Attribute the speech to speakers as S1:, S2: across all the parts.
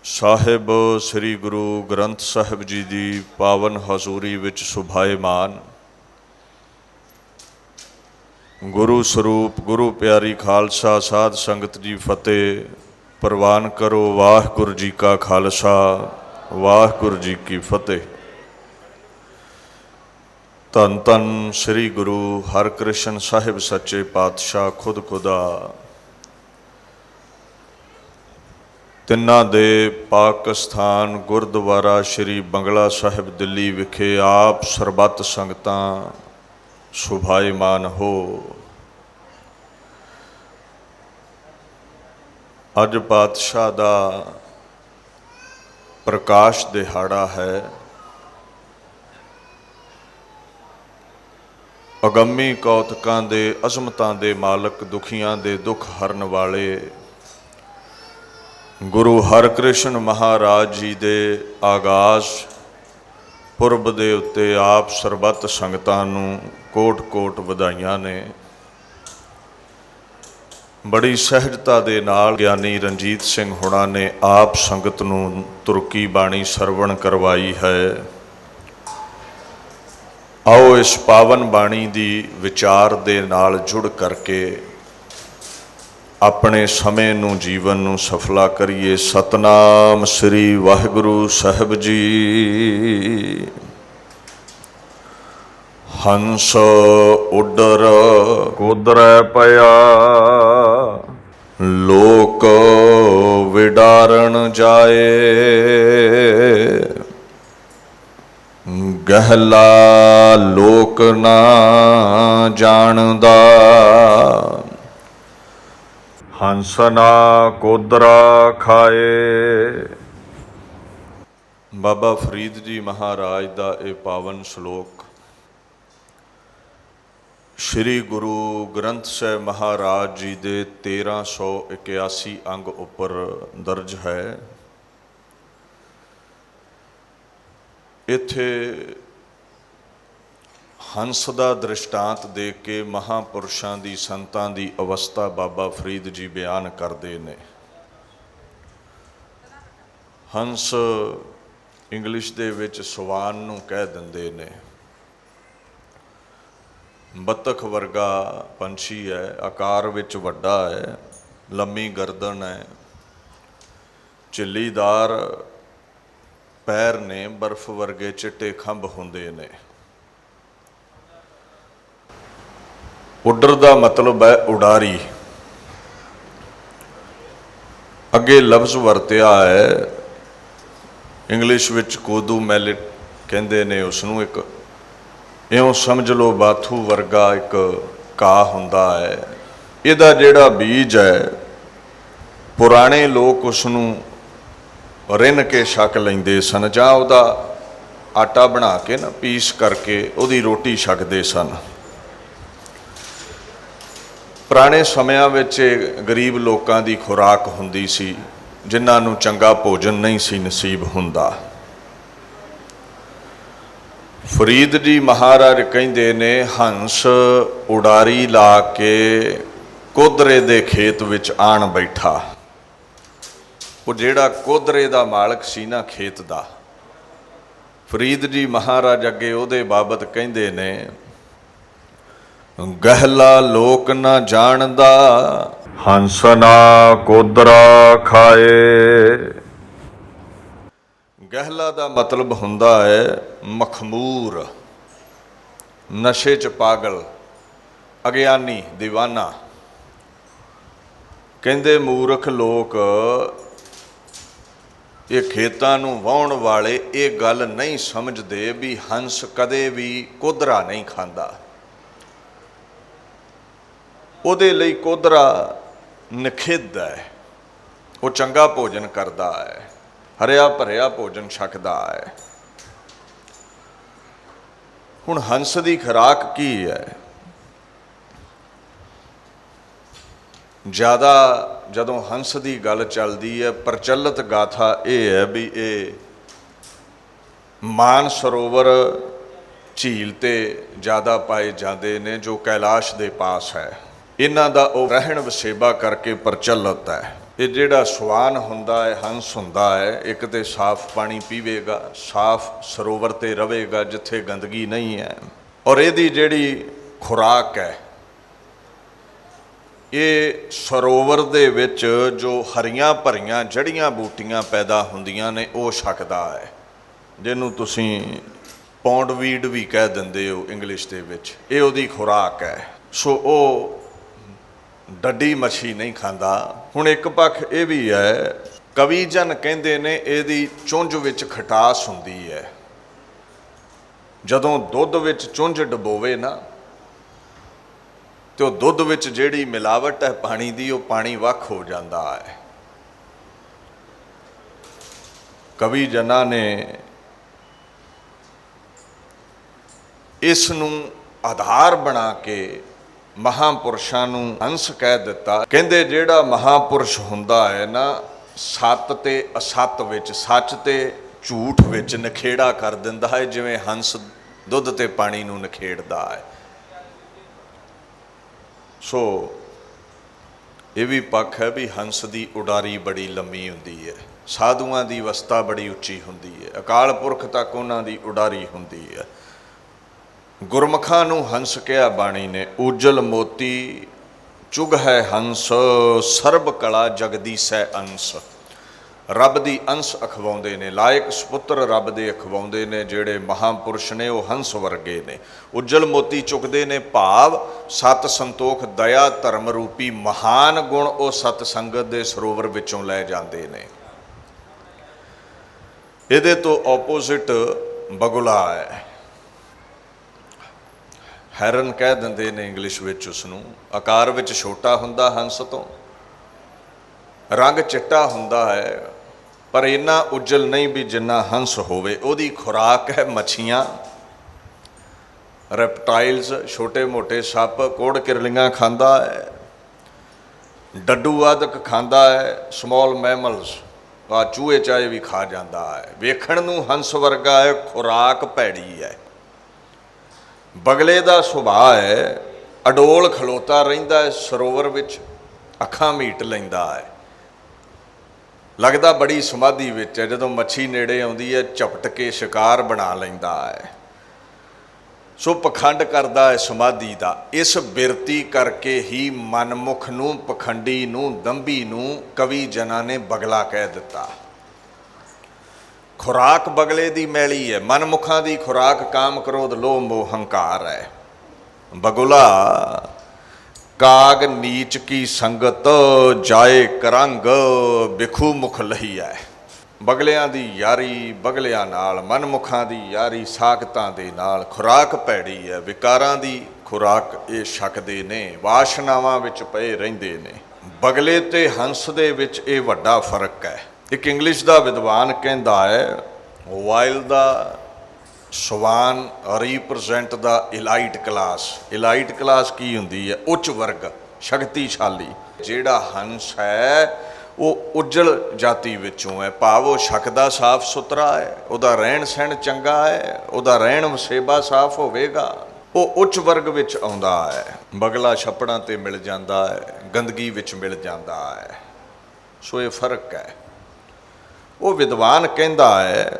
S1: ਸਾਹਿਬ ਸ੍ਰੀ ਗੁਰੂ ਗ੍ਰੰਥ ਸਾਹਿਬ ਜੀ ਦੀ ਪਾਵਨ ਹਜ਼ੂਰੀ ਵਿੱਚ ਸੁਭਾਏਮਾਨ ਗੁਰੂ ਸਰੂਪ ਗੁਰੂ ਪਿਆਰੀ ਖਾਲਸਾ ਸਾਧ ਸੰਗਤ ਜੀ ਫਤਿਹ ਪ੍ਰਵਾਨ ਕਰੋ। ਵਾਹਿਗੁਰੂ ਜੀ ਕਾ ਖਾਲਸਾ ਵਾਹਿਗੁਰੂ ਜੀ ਕੀ ਫਤਿਹ। ਧੰਨ ਧੰਨ ਸ੍ਰੀ ਗੁਰੂ ਹਰਕ੍ਰਿਸ਼ਨ ਸਾਹਿਬ ਸੱਚੇ ਪਾਤਸ਼ਾਹ ਖੁਦ ਖੁਦਾ ਤਿੰਨਾਂ ਦੇ ਪਾਕਿਸਤਾਨ ਗੁਰਦੁਆਰਾ ਸ਼੍ਰੀ ਬੰਗਲਾ ਸਾਹਿਬ ਦਿੱਲੀ ਵਿਖੇ ਆਪ ਸਰਬੱਤ ਸੰਗਤਾਂ ਸੁਭਾਏਮਾਨ ਹੋ। ਅੱਜ ਪਾਤਸ਼ਾਹ ਦਾ ਪ੍ਰਕਾਸ਼ ਦਿਹਾੜਾ ਹੈ। ਅਗੰਮੀ ਕੌਤਕਾਂ ਦੇ ਅਜ਼ਮਤਾਂ ਦੇ ਮਾਲਕ ਦੁਖੀਆਂ ਦੇ ਦੁੱਖ ਹਰਨ ਵਾਲੇ ਗੁਰੂ ਹਰਕ੍ਰਿਸ਼ਨ ਮਹਾਰਾਜ ਜੀ ਦੇ ਆਗਾਜ਼ ਪੁਰਬ ਦੇ ਉੱਤੇ ਆਪ ਸਰਬੱਤ ਸੰਗਤਾਂ ਨੂੰ ਕੋਟ ਕੋਟ ਵਧਾਈਆਂ ਨੇ। ਬੜੀ ਸਹਿਜਤਾ ਦੇ ਨਾਲ ਗਿਆਨੀ ਰਣਜੀਤ ਸਿੰਘ ਹੁਣਾਂ ਨੇ ਆਪ ਸੰਗਤ ਨੂੰ ਤੁਰਕੀ ਬਾਣੀ ਸਰਵਣ ਕਰਵਾਈ ਹੈ। ਆਓ ਇਸ ਪਾਵਨ ਬਾਣੀ ਦੀ ਵਿਚਾਰ ਦੇ ਨਾਲ ਜੁੜ ਕਰਕੇ ਆਪਣੇ ਸਮੇਂ ਨੂੰ ਜੀਵਨ ਨੂੰ ਸਫਲਾ ਕਰੀਏ। ਸਤਨਾਮ ਸ੍ਰੀ ਵਾਹਿਗੁਰੂ ਸਾਹਿਬ ਜੀ। ਹੰਸ ਉੱਡਰ ਕੋਦਰੈ ਪਿਆ ਲੋਕ ਵਿਡਾਰਨ ਜਾਏ ਗਹਿਲਾ ਲੋਕ ਨਾ ਜਾਣਦਾ ਹੰਸ ਨਾ ਕੋਦਰਾ ਖਾਏ। ਬਾਬਾ ਫਰੀਦ ਜੀ ਮਹਾਰਾਜ ਦਾ ਇਹ ਪਾਵਨ ਸ਼ਲੋਕ ਸ਼੍ਰੀ ਗੁਰੂ ਗ੍ਰੰਥ ਸਾਹਿਬ ਮਹਾਰਾਜ ਜੀ ਦੇ 1381 ਅੰਗ ਉੱਪਰ ਦਰਜ ਹੈ। ਇੱਥੇ ਹੰਸ ਦਾ ਦ੍ਰਿਸ਼ਟਾਂਤ ਦੇ ਕੇ ਮਹਾਂਪੁਰਸ਼ਾਂ ਦੀ ਸੰਤਾਂ ਦੀ ਅਵਸਥਾ ਬਾਬਾ ਫਰੀਦ ਜੀ ਬਿਆਨ ਕਰਦੇ ਨੇ। ਹੰਸ ਇੰਗਲਿਸ਼ ਦੇ ਵਿੱਚ ਸਵਾਨ ਨੂੰ ਕਹਿ ਦਿੰਦੇ ਨੇ। ਬੱਤਖ ਵਰਗਾ ਪੰਛੀ ਹੈ, ਆਕਾਰ ਵਿੱਚ ਵੱਡਾ ਹੈ, ਲੰਮੀ ਗਰਦਨ ਹੈ, ਝਿੱਲੀਦਾਰ ਪੈਰ ਨੇ, ਬਰਫ਼ ਵਰਗੇ ਚਿੱਟੇ ਖੰਭ ਹੁੰਦੇ ਨੇ। ਉੱਡਰ ਦਾ ਮਤਲਬ ਹੈ ਉਡਾਰੀ। ਅੱਗੇ ਲਫ਼ਜ਼ ਵਰਤਿਆ ਹੈ ਇੰਗਲਿਸ਼ ਵਿੱਚ ਕੋਦੂ ਮੈਲਿਟ ਕਹਿੰਦੇ ਨੇ ਉਸਨੂੰ। ਇੱਕ ਇਉਂ ਸਮਝ ਲਓ ਬਾਥੂ ਵਰਗਾ ਇੱਕ ਘਾਹ ਹੁੰਦਾ ਹੈ। ਇਹਦਾ ਜਿਹੜਾ ਬੀਜ ਹੈ ਪੁਰਾਣੇ ਲੋਕ ਉਸਨੂੰ ਰਿੰਨ ਕੇ ਛਕ ਲੈਂਦੇ ਸਨ ਜਾਂ ਉਹਦਾ ਆਟਾ ਬਣਾ ਕੇ ਨਾ ਪੀਸ ਕਰਕੇ ਉਹਦੀ ਰੋਟੀ ਛਕਦੇ ਸਨ। ਪੁਰਾਣੇ ਸਮਿਆਂ ਵਿੱਚ ਗਰੀਬ ਲੋਕਾਂ ਦੀ ਖੁਰਾਕ ਹੁੰਦੀ ਸੀ ਜਿਨ੍ਹਾਂ ਨੂੰ ਚੰਗਾ ਭੋਜਨ ਨਹੀਂ ਸੀ ਨਸੀਬ ਹੁੰਦਾ। ਫਰੀਦ ਜੀ ਮਹਾਰਾਜ ਕਹਿੰਦੇ ਨੇ ਹੰਸ ਉਡਾਰੀ ਲਾ ਕੇ ਕੋਦਰੇ ਦੇ ਖੇਤ ਵਿੱਚ ਆਣ ਬੈਠਾ। ਉਹ ਜਿਹੜਾ ਕੋਦਰੇ ਦਾ ਮਾਲਕ ਸੀ ਨਾ ਖੇਤ ਦਾ, ਫਰੀਦ ਜੀ ਮਹਾਰਾਜ ਅੱਗੇ ਉਹਦੇ ਬਾਬਤ ਕਹਿੰਦੇ ਨੇ ਗਹਿਲਾ ਲੋਕ ਨਾ ਜਾਣਦਾ ਹੰਸ ਨਾ ਕੋਦਰਾ ਖਾਏ। ਗਹਿਲਾ ਦਾ ਮਤਲਬ ਹੁੰਦਾ ਹੈ ਮਖਮੂਰ, ਨਸ਼ੇ 'ਚ ਪਾਗਲ, ਅਗਿਆਨੀ, ਦੀਵਾਨਾ। ਕਹਿੰਦੇ ਮੂਰਖ ਲੋਕ ਇਹ ਖੇਤਾਂ ਨੂੰ ਵਾਹੁਣ ਵਾਲੇ ਇਹ ਗੱਲ ਨਹੀਂ ਸਮਝਦੇ ਵੀ ਹੰਸ ਕਦੇ ਵੀ ਕੋਦਰਾ ਨਹੀਂ ਖਾਂਦਾ। ਉਹਦੇ ਲਈ ਕੋਦਰਾ ਨਿਖਿੱਧ ਹੈ। ਉਹ ਚੰਗਾ ਭੋਜਨ ਕਰਦਾ ਹੈ, ਹਰਿਆ ਭਰਿਆ ਭੋਜਨ ਛਕਦਾ ਹੈ। ਹੁਣ ਹੰਸ ਦੀ ਖੁਰਾਕ ਕੀ ਹੈ? ਜ਼ਿਆਦਾ ਜਦੋਂ ਹੰਸ ਦੀ ਗੱਲ ਚੱਲਦੀ ਹੈ ਪ੍ਰਚਲਿਤ ਗਾਥਾ ਇਹ ਹੈ ਵੀ ਇਹ ਮਾਨ ਸਰੋਵਰ ਝੀਲ ਤੇ ਜ਼ਿਆਦਾ ਪਾਏ ਜਾਂਦੇ ਨੇ ਜੋ ਕੈਲਾਸ਼ ਦੇ ਪਾਸ ਹੈ। ਇਹਨਾਂ ਦਾ ਉਹ ਰਹਿਣ ਵਸੇਬਾ ਕਰਕੇ ਪ੍ਰਚਲਿਤ ਹੈ। ਇਹ ਜਿਹੜਾ ਸਵਾਨ ਹੁੰਦਾ ਹੈ, ਹੰਸ ਹੁੰਦਾ ਹੈ, ਇੱਕ ਤੇ ਸਾਫ਼ ਪਾਣੀ ਪੀਵੇਗਾ, ਸਾਫ਼ ਸਰੋਵਰ ਤੇ ਰਵੇਗਾ ਜਿੱਥੇ ਗੰਦਗੀ ਨਹੀਂ ਹੈ, ਔਰ ਇਹਦੀ ਜਿਹੜੀ ਖੁਰਾਕ ਹੈ, ਇਹ ਸਰੋਵਰ ਦੇ ਵਿੱਚ ਜੋ ਹਰੀਆਂ ਭਰੀਆਂ ਜੜੀਆਂ ਬੂਟੀਆਂ ਪੈਦਾ ਹੁੰਦੀਆਂ ਨੇ ਉਹ ਛਕਦਾ ਹੈ, ਜਿਹਨੂੰ ਤੁਸੀਂ ਪੌਂਡਵੀਡ ਵੀ ਕਹਿ ਦਿੰਦੇ ਹੋ ਇੰਗਲਿਸ਼ ਦੇ ਵਿੱਚ। ਇਹ ਉਹਦੀ ਖੁਰਾਕ ਹੈ। ਸੋ ਉਹ ਡੱਡੀ ਮੱਛੀ ਨਹੀਂ ਖਾਂਦਾ। ਹੁਣ ਇੱਕ ਪੱਖ ਇਹ ਵੀ ਹੈ, ਕਵੀ ਜਨ ਕਹਿੰਦੇ ਨੇ ਇਹਦੀ ਚੁੰਝ ਵਿੱਚ ਖਟਾਸ ਹੁੰਦੀ ਹੈ। ਜਦੋਂ ਦੁੱਧ ਵਿੱਚ ਚੁੰਝ ਡਬੋਵੇ ਨਾ, ਤੇ ਉਹ ਦੁੱਧ ਵਿੱਚ ਜਿਹੜੀ ਮਿਲਾਵਟ ਹੈ ਪਾਣੀ ਦੀ, ਉਹ ਪਾਣੀ ਵੱਖ ਹੋ ਜਾਂਦਾ ਹੈ। ਕਵੀ ਜਨਾਂ ਨੇ ਇਸ ਨੂੰ ਆਧਾਰ ਬਣਾ ਕੇ ਮਹਾਂਪੁਰਸ਼ਾਂ ਨੂੰ ਹੰਸ ਕਹਿ ਦਿੱਤਾ। ਕਹਿੰਦੇ ਜਿਹੜਾ ਮਹਾਂਪੁਰਸ਼ ਹੁੰਦਾ ਹੈ ਨਾ, ਸੱਤ ਤੇ ਅਸੱਤ ਵਿੱਚ, ਸੱਚ ਤੇ ਝੂਠ ਵਿੱਚ ਨਖੇੜਾ ਕਰ ਦਿੰਦਾ ਹੈ, ਜਿਵੇਂ ਹੰਸ ਦੁੱਧ ਤੇ ਪਾਣੀ ਨੂੰ ਨਖੇੜਦਾ ਹੈ। ਸੋ ਇਹ ਵੀ ਪੱਖ ਹੈ ਵੀ ਹੰਸ ਦੀ ਉਡਾਰੀ ਬੜੀ ਲੰਮੀ ਹੁੰਦੀ ਹੈ, ਸਾਧੂਆਂ ਦੀ ਅਵਸਥਾ ਬੜੀ ਉੱਚੀ ਹੁੰਦੀ ਹੈ, ਅਕਾਲ ਪੁਰਖ ਤੱਕ ਉਹਨਾਂ ਦੀ ਉਡਾਰੀ ਹੁੰਦੀ ਹੈ। ਗੁਰਮੁਖਾਂ ਨੂੰ ਹੰਸ ਕਿਹਾ ਬਾਣੀ ਨੇ, ਉਜਲ ਮੋਤੀ ਚੁਗ ਹੈ ਹੰਸ, ਸਰਬ ਕਲਾ ਜਗਦੀਸੈ ਅੰਸ। ਰੱਬ ਦੀ ਅੰਸ਼ ਅਖਵਾਉਂਦੇ ਨੇ, ਲਾਇਕ ਸੁਪੁੱਤਰ ਰੱਬ ਦੇ ਅਖਵਾਉਂਦੇ ਨੇ। ਜਿਹੜੇ ਮਹਾਂਪੁਰਸ਼ ਨੇ ਉਹ ਹੰਸ ਵਰਗੇ ਨੇ। ਉਜਲ ਮੋਤੀ ਚੁੱਕਦੇ ਨੇ, ਭਾਵ ਸਤ ਸੰਤੋਖ ਦਇਆ ਧਰਮ ਰੂਪੀ ਮਹਾਨ ਗੁਣ ਉਹ ਸਤ ਸੰਗਤ ਦੇ ਸਰੋਵਰ ਵਿੱਚੋਂ ਲੈ ਜਾਂਦੇ ਨੇ। ਇਹਦੇ ਤੋਂ ਆਪੋਜ਼ਿਟ ਬਗੁਲਾ ਹੈ, ਹੈਰਨ ਕਹਿ ਦਿੰਦੇ ਨੇ ਇੰਗਲਿਸ਼ ਵਿੱਚ ਉਸਨੂੰ। ਆਕਾਰ ਵਿੱਚ ਛੋਟਾ ਹੁੰਦਾ ਹੰਸ ਤੋਂ, ਰੰਗ ਚਿੱਟਾ ਹੁੰਦਾ ਹੈ, ਪਰ ਇੰਨਾ ਉਜਲ ਨਹੀਂ ਵੀ ਜਿੰਨਾ ਹੰਸ ਹੋਵੇ। ਉਹਦੀ ਖੁਰਾਕ ਹੈ ਮੱਛੀਆਂ, ਰੈਪਟਾਈਲਸ, ਛੋਟੇ ਮੋਟੇ ਸੱਪ, ਕੋੜ ਕਿਰਲੀਆਂ ਖਾਂਦਾ ਹੈ, ਡੱਡੂ ਆਦਿਕ ਖਾਂਦਾ ਹੈ, ਸਮੌਲ ਮੈਮਲਸ, ਆ ਚੂਹੇ ਚਾਹੇ ਵੀ ਖਾ ਜਾਂਦਾ ਹੈ। ਵੇਖਣ ਨੂੰ ਹੰਸ ਵਰਗਾ ਹੈ, ਖੁਰਾਕ ਭੈੜੀ ਹੈ। ਬਗਲੇ ਦਾ ਸੁਭਾਅ ਹੈ, ਅਡੋਲ ਖਲੋਤਾ ਰਹਿੰਦਾ ਹੈ ਸਰੋਵਰ ਵਿੱਚ, ਅੱਖਾਂ ਮੀਟ ਲੈਂਦਾ ਹੈ, ਲੱਗਦਾ ਬੜੀ ਸਮਾਧੀ ਵਿੱਚ ਹੈ। ਜਦੋਂ ਮੱਛੀ ਨੇੜੇ ਆਉਂਦੀ ਹੈ ਝਪਟ ਕੇ ਸ਼ਿਕਾਰ ਬਣਾ ਲੈਂਦਾ ਹੈ। ਸੋ ਪਖੰਡ ਕਰਦਾ ਹੈ ਸਮਾਧੀ ਦਾ। ਇਸ ਬਿਰਤੀ ਕਰਕੇ ਹੀ ਮਨਮੁਖ ਨੂੰ, ਪਖੰਡੀ ਨੂੰ, ਦੰਭੀ ਨੂੰ ਕਵੀ ਜਨਾਂ ਨੇ ਬਗਲਾ ਕਹਿ ਦਿੱਤਾ। ਖੁਰਾਕ ਬਗਲੇ ਦੀ ਮੈਲੀ ਹੈ। ਮਨਮੁਖਾਂ ਦੀ ਖੁਰਾਕ ਕਾਮ ਕ੍ਰੋਧ ਲੋਭ ਮੋਹ ਹੰਕਾਰ ਹੈ। ਬਗੁਲਾ ਕਾਗ ਨੀਚ ਕੀ ਸੰਗਤ, ਜਾਏ ਕਰੰਗ ਬਿਖੂ ਮੁਖ ਲਹੀ ਹੈ। ਬਗਲਿਆਂ ਦੀ ਯਾਰੀ ਬਗਲਿਆਂ ਨਾਲ, ਮਨਮੁਖਾਂ ਦੀ ਯਾਰੀ ਸਾਖਤਾਂ ਦੇ ਨਾਲ। ਖੁਰਾਕ ਭੈੜੀ ਹੈ, ਵਿਕਾਰਾਂ ਦੀ ਖੁਰਾਕ ਇਹ ਛਕਦੇ ਨੇ, ਵਾਸ਼ਨਾਵਾਂ ਵਿੱਚ ਪਏ ਰਹਿੰਦੇ ਨੇ। ਬਗਲੇ ਤੇ ਹੰਸ ਦੇ ਵਿੱਚ ਇਹ ਵੱਡਾ ਫਰਕ ਹੈ। ਇੱਕ ਇੰਗਲਿਸ਼ ਦਾ ਵਿਦਵਾਨ ਕਹਿੰਦਾ ਹੈ, ਵਾਈਲ ਦਾ ਸਵਾਨ ਰੀਪ੍ਰਜੈਂਟ ਦਾ ਇਲਾਈਟ ਕਲਾਸ। ਇਲਾਈਟ ਕਲਾਸ ਕੀ ਹੁੰਦੀ ਹੈ? ਉੱਚ ਵਰਗ, ਸ਼ਕਤੀਸ਼ਾਲੀ। ਜਿਹੜਾ ਹੰਸ ਹੈ ਉਹ ਉੱਜਲ ਜਾਤੀ ਵਿੱਚੋਂ ਹੈ, ਭਾਵ ਉਹ ਛਕਦਾ ਸਾਫ ਸੁਥਰਾ ਹੈ, ਉਹਦਾ ਰਹਿਣ ਸਹਿਣ ਚੰਗਾ ਹੈ, ਉਹਦਾ ਰਹਿਣ ਵਸੇਬਾ ਸਾਫ ਹੋਵੇਗਾ, ਉਹ ਉੱਚ ਵਰਗ ਵਿੱਚ ਆਉਂਦਾ ਹੈ। ਬਗਲਾ ਛੱਪੜਾਂ ਤੇ ਮਿਲ ਜਾਂਦਾ ਹੈ, ਗੰਦਗੀ ਵਿੱਚ ਮਿਲ ਜਾਂਦਾ ਹੈ। ਸੋ ਇਹ ਫਰਕ ਹੈ। ਉਹ ਵਿਦਵਾਨ ਕਹਿੰਦਾ ਹੈ,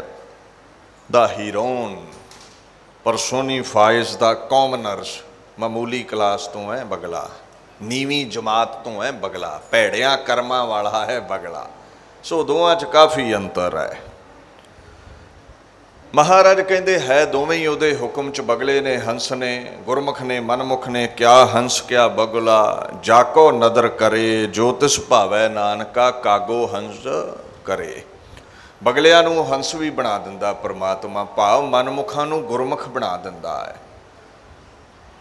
S1: ਦਾ ਹੀਰੋਨ ਪਰਸੋਨੀਫਾਈਜ਼ ਦਾ ਕਾਮਨਰਸ। ਮਾਮੂਲੀ ਕਲਾਸ ਤੋਂ ਹੈ ਬਗਲਾ, ਨੀਵੀਂ ਜਮਾਤ ਤੋਂ ਹੈ ਬਗਲਾ, ਭੈੜਿਆਂ ਕਰਮਾਂ ਵਾਲਾ ਹੈ ਬਗਲਾ। ਸੋ ਦੋਵਾਂ 'ਚ ਕਾਫੀ ਅੰਤਰ ਹੈ। ਮਹਾਰਾਜ ਕਹਿੰਦੇ ਹੈ ਦੋਵੇਂ ਹੀ ਉਹਦੇ ਹੁਕਮ 'ਚ ਬਗਲੇ ਨੇ, ਹੰਸ ਨੇ। ਗੁਰਮੁਖ ਨੇ, ਮਨਮੁਖ ਨੇ। ਕਿਆ ਹੰਸ ਕਿਆ ਬਗੁਲਾ, ਜਾਕੋ ਨਦਰ ਕਰੇ, ਜੋ ਤਿਸ ਭਾਵੈ ਨਾਨਕਾ, ਕਾਗੋ ਹੰਸ ਕਰੇ। ਬਗਲਿਆਂ ਨੂੰ ਹੰਸ ਵੀ ਬਣਾ ਦਿੰਦਾ ਪਰਮਾਤਮਾ, ਭਾਵ ਮਨਮੁਖਾਂ ਨੂੰ ਗੁਰਮੁਖ ਬਣਾ ਦਿੰਦਾ ਹੈ।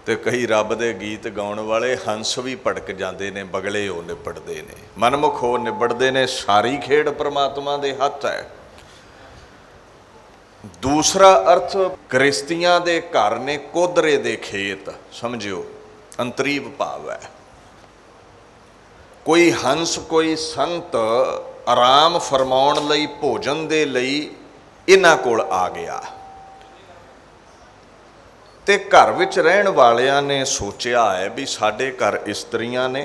S1: ਤੇ ਕਈ ਰੱਬ ਦੇ ਗੀਤ ਗਾਉਣ ਵਾਲੇ ਹੰਸ ਵੀ ਭੜਕ ਜਾਂਦੇ ਨੇ, ਬਗਲੇ ਉਹ ਨਿਬੜਦੇ ਨੇ, ਮਨਮੁਖ ਉਹ ਨਿਬੜਦੇ ਨੇ। ਸਾਰੀ ਖੇਡ ਪਰਮਾਤਮਾ ਦੇ ਹੱਥ ਹੈ। ਦੂਸਰਾ ਅਰਥ, ਗ੍ਰਸਤੀਆਂ ਦੇ ਘਰ ਨੇ ਕੋਧਰੇ ਦੇ ਖੇਤ, ਸਮਝਿਓ, ਅੰਤਰੀਵ ਭਾਵ ਹੈ। ਕੋਈ ਹੰਸ, ਕੋਈ ਸੰਤ ਆਰਾਮ ਫਰਮਾਉਣ ਲਈ, ਭੋਜਨ ਦੇ ਲਈ ਇਹਨਾਂ ਕੋਲ ਆ ਗਿਆ, ਤੇ ਘਰ ਵਿੱਚ ਰਹਿਣ ਵਾਲਿਆਂ ਨੇ ਸੋਚਿਆ ਹੈ ਵੀ ਸਾਡੇ ਘਰ ਇਸਤਰੀਆਂ ਨੇ,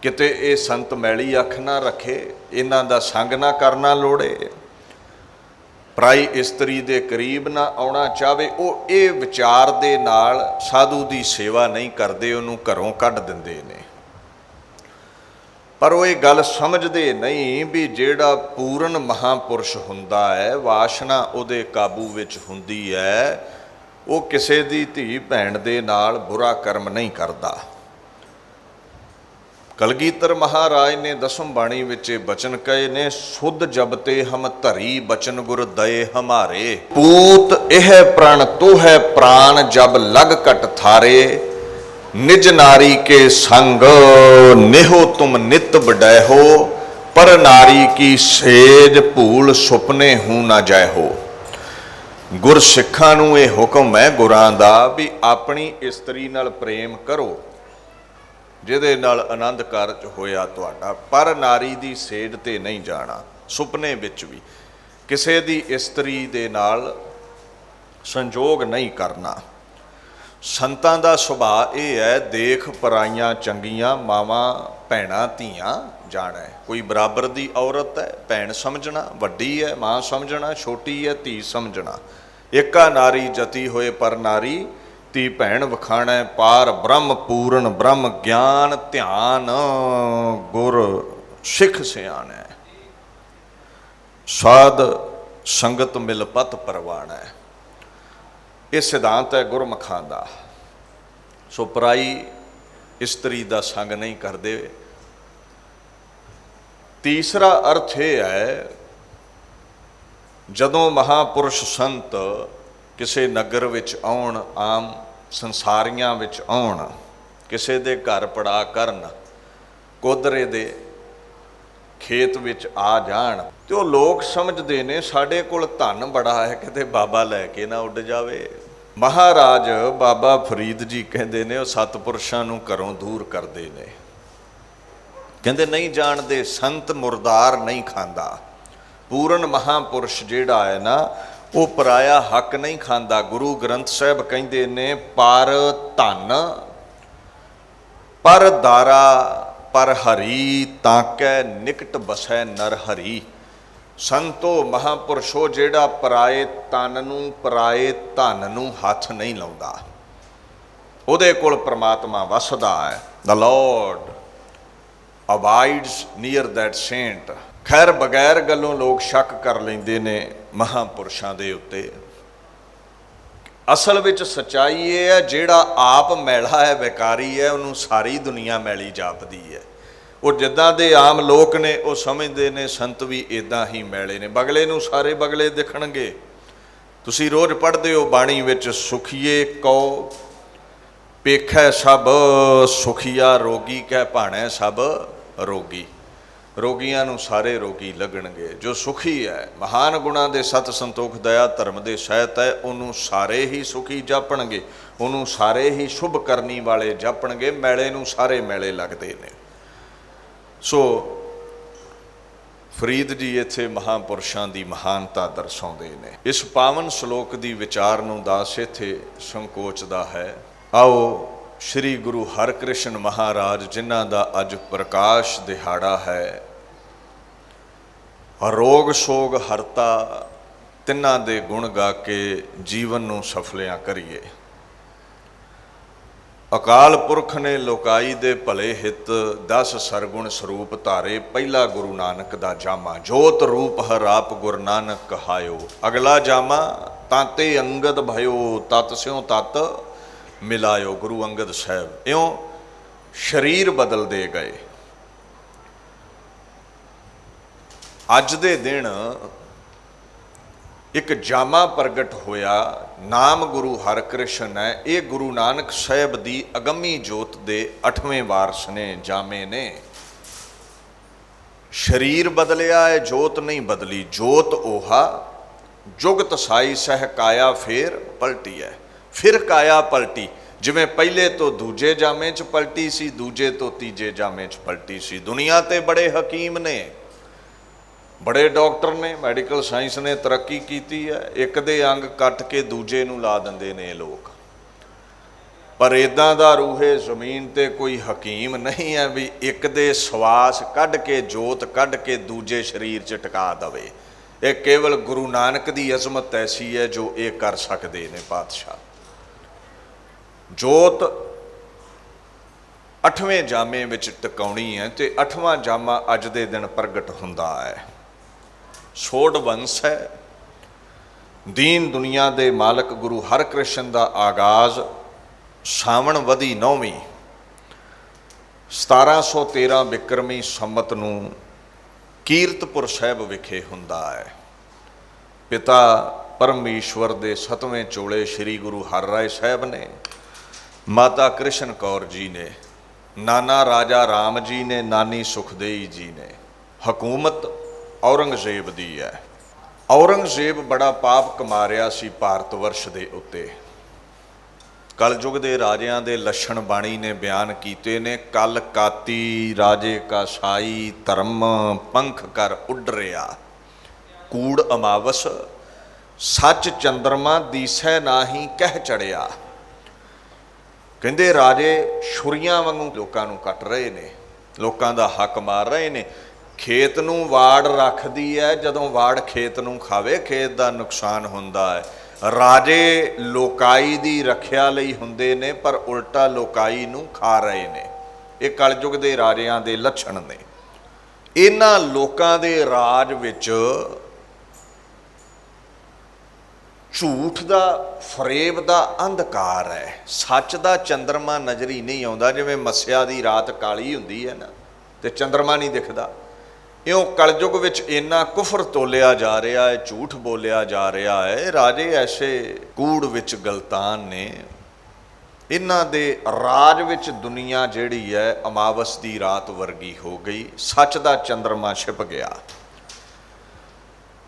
S1: किते ये संत मैली अख ना रखे, इन्हां दा संग ना करना लोड़े, पराई इस्त्री दे करीब ना आउणा चाहे, वो ये विचार दे नाल साधु की सेवा नहीं करते, उन्होंने घरों कढ़ दिंदे ने। पर वो ये गल समझते नहीं भी जिहड़ा पूर्ण महापुरुष हुंदा है, वासना उहदे काबू विच हुंदी है, वो किसी दी धी भैण दे नाल बुरा कर्म नहीं करता। कलगीधर महाराज ने दसम बाणी विच बचन कहे ने, सुध जबते हम धरी बचन गुर दए हमारे, पूत एह प्रण तो है प्राण जब लग कट थारे, निज नारी के संग नेहो तुम नित बडैहो, पर नारी की सेज भूल सुपने हूं ना जय हो। गुर सिखां नूं ये हुक्म है गुरां दा भी अपनी इस्त्री नाल प्रेम करो जिहदे नाल आनंद कारज होया तुहाडा, पर नारी दी सेज ते नहीं जाना, सुपने विच भी किसे दी इस्त्री दे नाल संजोग नहीं करना। संतां दा सुभाਅ यह है, देख पराइयां चंगियां मावां भैणां धीआं जाणै। कोई बराबर दी औरत है, भैण समझना, वड्डी है मां समझना, छोटी है धी समझना। एका नारी जती होए पर नारी ती भैण वखाणै, पार ब्रह्म पूर्ण ब्रह्म ज्ञान ध्यान गुर सिख सियाण है, साध संगत मिल पत परवाण है। ये सिद्धांत है गुरमुखां दा। सो पराई इस्त्री दा संग नहीं करते। तीसरा अर्थ यह है, जदों महापुरुष संत किसी नगर विच आउण, आम संसारियां विच आउण, किसी दे घर पड़ा करन, कोदरे दे खेत विच आ जाण, ते वो लोग समझते ने साडे कोल धन बड़ा है, किते बाबा लैके ना उड जावे। महाराज बाबा फरीद जी कहते ने, वो सतपुरुषां नूं घरों दूर करते ने, कहते नहीं जानते संत मुरदार नहीं खांदा। पूर्ण महापुरुष जिहड़ा है ना, वो पराया हक नहीं खांदा। गुरु ग्रंथ साहब कहते ने, पर धन पर दारा पर हरी, ताकै निकट बसै नर हरी। संतो महापुरुषो जिहड़ा पराए तन नूं पराए धन नूं हथ नहीं लाउंदा, उहदे कोल परमात्मा वसदा है। The lord abides near that saint. खैर बगैर गलों लोग शक कर लेंदे ने महापुरुषां दे उत्ते। असल विच सच्चाई ये है, जिहड़ा आप मैला है विकारी है, उन्होंने सारी दुनिया मैली जापदी है। वो जिद्दां दे आम लोग ने वो समझते ने संत भी इदां ही मैले ने, बगले नूं सारे बगले दिखणगे। तुसीं रोज़ पढ़दे हो बाणी विच, सुखीए कौ पेखै सब सुखिया, रोगी कह भाणै सब रोगी। रोगियां नूं सारे रोगी लगणगे। जो सुखी है, महान गुणां दे सत संतोख दया धर्म दे सहित है, उन्होंने सारे ही सुखी जापणगे, उन्होंने सारे ही शुभ करनी वाले जापणगे। मैले नूं सारे मैले लगते ने। सो फरीद जी इत्थे महापुरुषां दी महानता दर्शाउंदे ने। इस पावन श्लोक दी विचार नूं दास इत्थे संकोचदा है। आओ श्री गुरु हरकृष्ण महाराज, जिन्हां दा अज प्रकाश दिहाड़ा है, रोग सोग हरता, तिन्हां दे गुण गा के जीवन नूं सफलियां करिए। अकाल पुरख ने लोकाई दे भले हित, 10 सरगुण स्वरूप धारे, पहला गुरु नानक दा जामा, जोत रूप हर आप गुरु नानक कहायो। अगला जामा, ताते अंगद भयो, तत स्यों तत मिलायो, गुरु अंगद साहब। इयों शरीर बदल दे गए। अज दे दिन एक जामा प्रगट होया, नाम गुरु हरकृष्ण है। ये गुरु नानक साहब दी अगमी जोत दे 8वें वारस ने, जामे ने। शरीर बदलिया है, जोत नहीं बदली। जोत ओहा जुगत साई सह काया फिर पलटी है। फिर काया पलटी, जिवें पहले तो दूजे जामे च पलटी सी, दूजे तो तीजे जामे च पलटी सी। दुनिया ते बड़े हकीम ने, बड़े डॉक्टर ने, मैडिकल साइंस ने तरक्की की है। एक दे अंग कट के दूजे नूं ला दिंदे ने लोग। पर इदां दा रूहे जमीन ते कोई हकीम नहीं है भी एक दे सवास कढ़ के जोत कढ़ के दूजे शरीर च टिका दवे। ये केवल गुरु नानक दी अजमत ऐसी है जो ये कर सकते ने पातशाह। जोत 8वें जामे विच टिकाउणी है ते 8वां जामा अज दे दिन प्रगट हुंदा है। सोड वंश है, दीन दुनिया दे मालक गुरु हरकृष्ण दा आगाज सावण वधी 9वीं 1713 बिक्रमी संमत नूं कीरतपुर साहिब विखे हुंदा है। पिता परमेश्वर दे 7वें चोले श्री गुरु हरराय साहिब ने, माता कृष्ण कौर जी ने, नाना राजा राम जी ने, नानी सुखदेई जी ने। हकूमत औरंगजेब दी है। औरंगजेब बड़ा पाप कमा रिहा सी भारत वर्ष दे उत्ते। कलयुग दे राजियां दे लक्षण बाणी ने बयान कीते ने। कल काती राजे का साई, धर्म पंख कर उडरिया, कूड़ अमावस सच चंद्रमा दीसै नाही कह चढ़िया। कहंदे राजे छुरियां वांगू लोकां नूं कट रहे ने, लोकां दा हक मार रहे ने। खेत नूं वाड़ रखदी है, जदों वाड़ खेत नूं खावे खेत दा नुकसान हुंदा है। राजे लोकाई दी रखिया लई हुंदे ने पर उल्टा लोकाई नूं खा रहे ने। ये कलयुग दे राजियां दे लक्षण ने। इन्हां लोकां दे राज विच झूठ दा फरेब दा अंधकार है। सच दा चंद्रमा नज़र ही नहीं आउंदा। जिवें मस्या दी रात काली हुंदी है ना ते चंद्रमा नहीं दिखदा, इउं कलयुग विच इन्ना कुफर तोलिया जा रहा है, झूठ बोलिया जा रहा है। राजे ऐसे कूड़ विच गलतान ने। इन्हां दे राज विच दुनिया जिहड़ी है अमावस दी रात वर्गी हो गई। सच दा चंद्रमा छिप गया।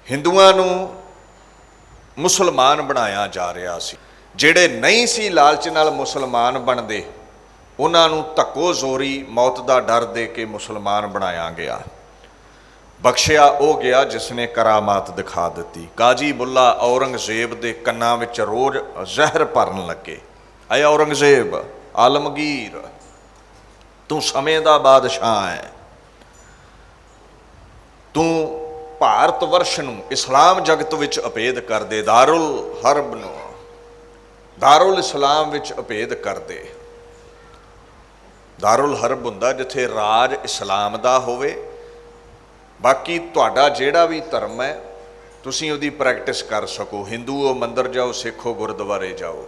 S1: हिंदुआं नूं मुसलमान बनाया जा रहा सी। जिहड़े नहीं सी लालच नाल मुसलमान बनदे, उन्हां नूं धक्को जोरी मौत दा डर दे के मुसलमान बनाया गया। बख्शिया वो गया जिसने करामात दिखा दी। काजी बुल्ला औरंगजेब के कन्ना विच रोज जहर भरन लगे। अय औरंगजेब आलमगीर, तू समय दा बादशाह है। तू भारत वर्ष नूं इस्लाम जगत विच अभेद कर दे। दारुल हरब नूं दारुल इस्लाम विच अभेद कर दे। दारुल हरब हुंदा जिथे राज इस्लाम दा होवे। बाकी तुहाडा जिहड़ा भी धर्म है तुसीं उहदी प्रैक्टिस कर सको। हिंदू हो मंदिर जाओ, सिख हो गुरुद्वारे जाओ।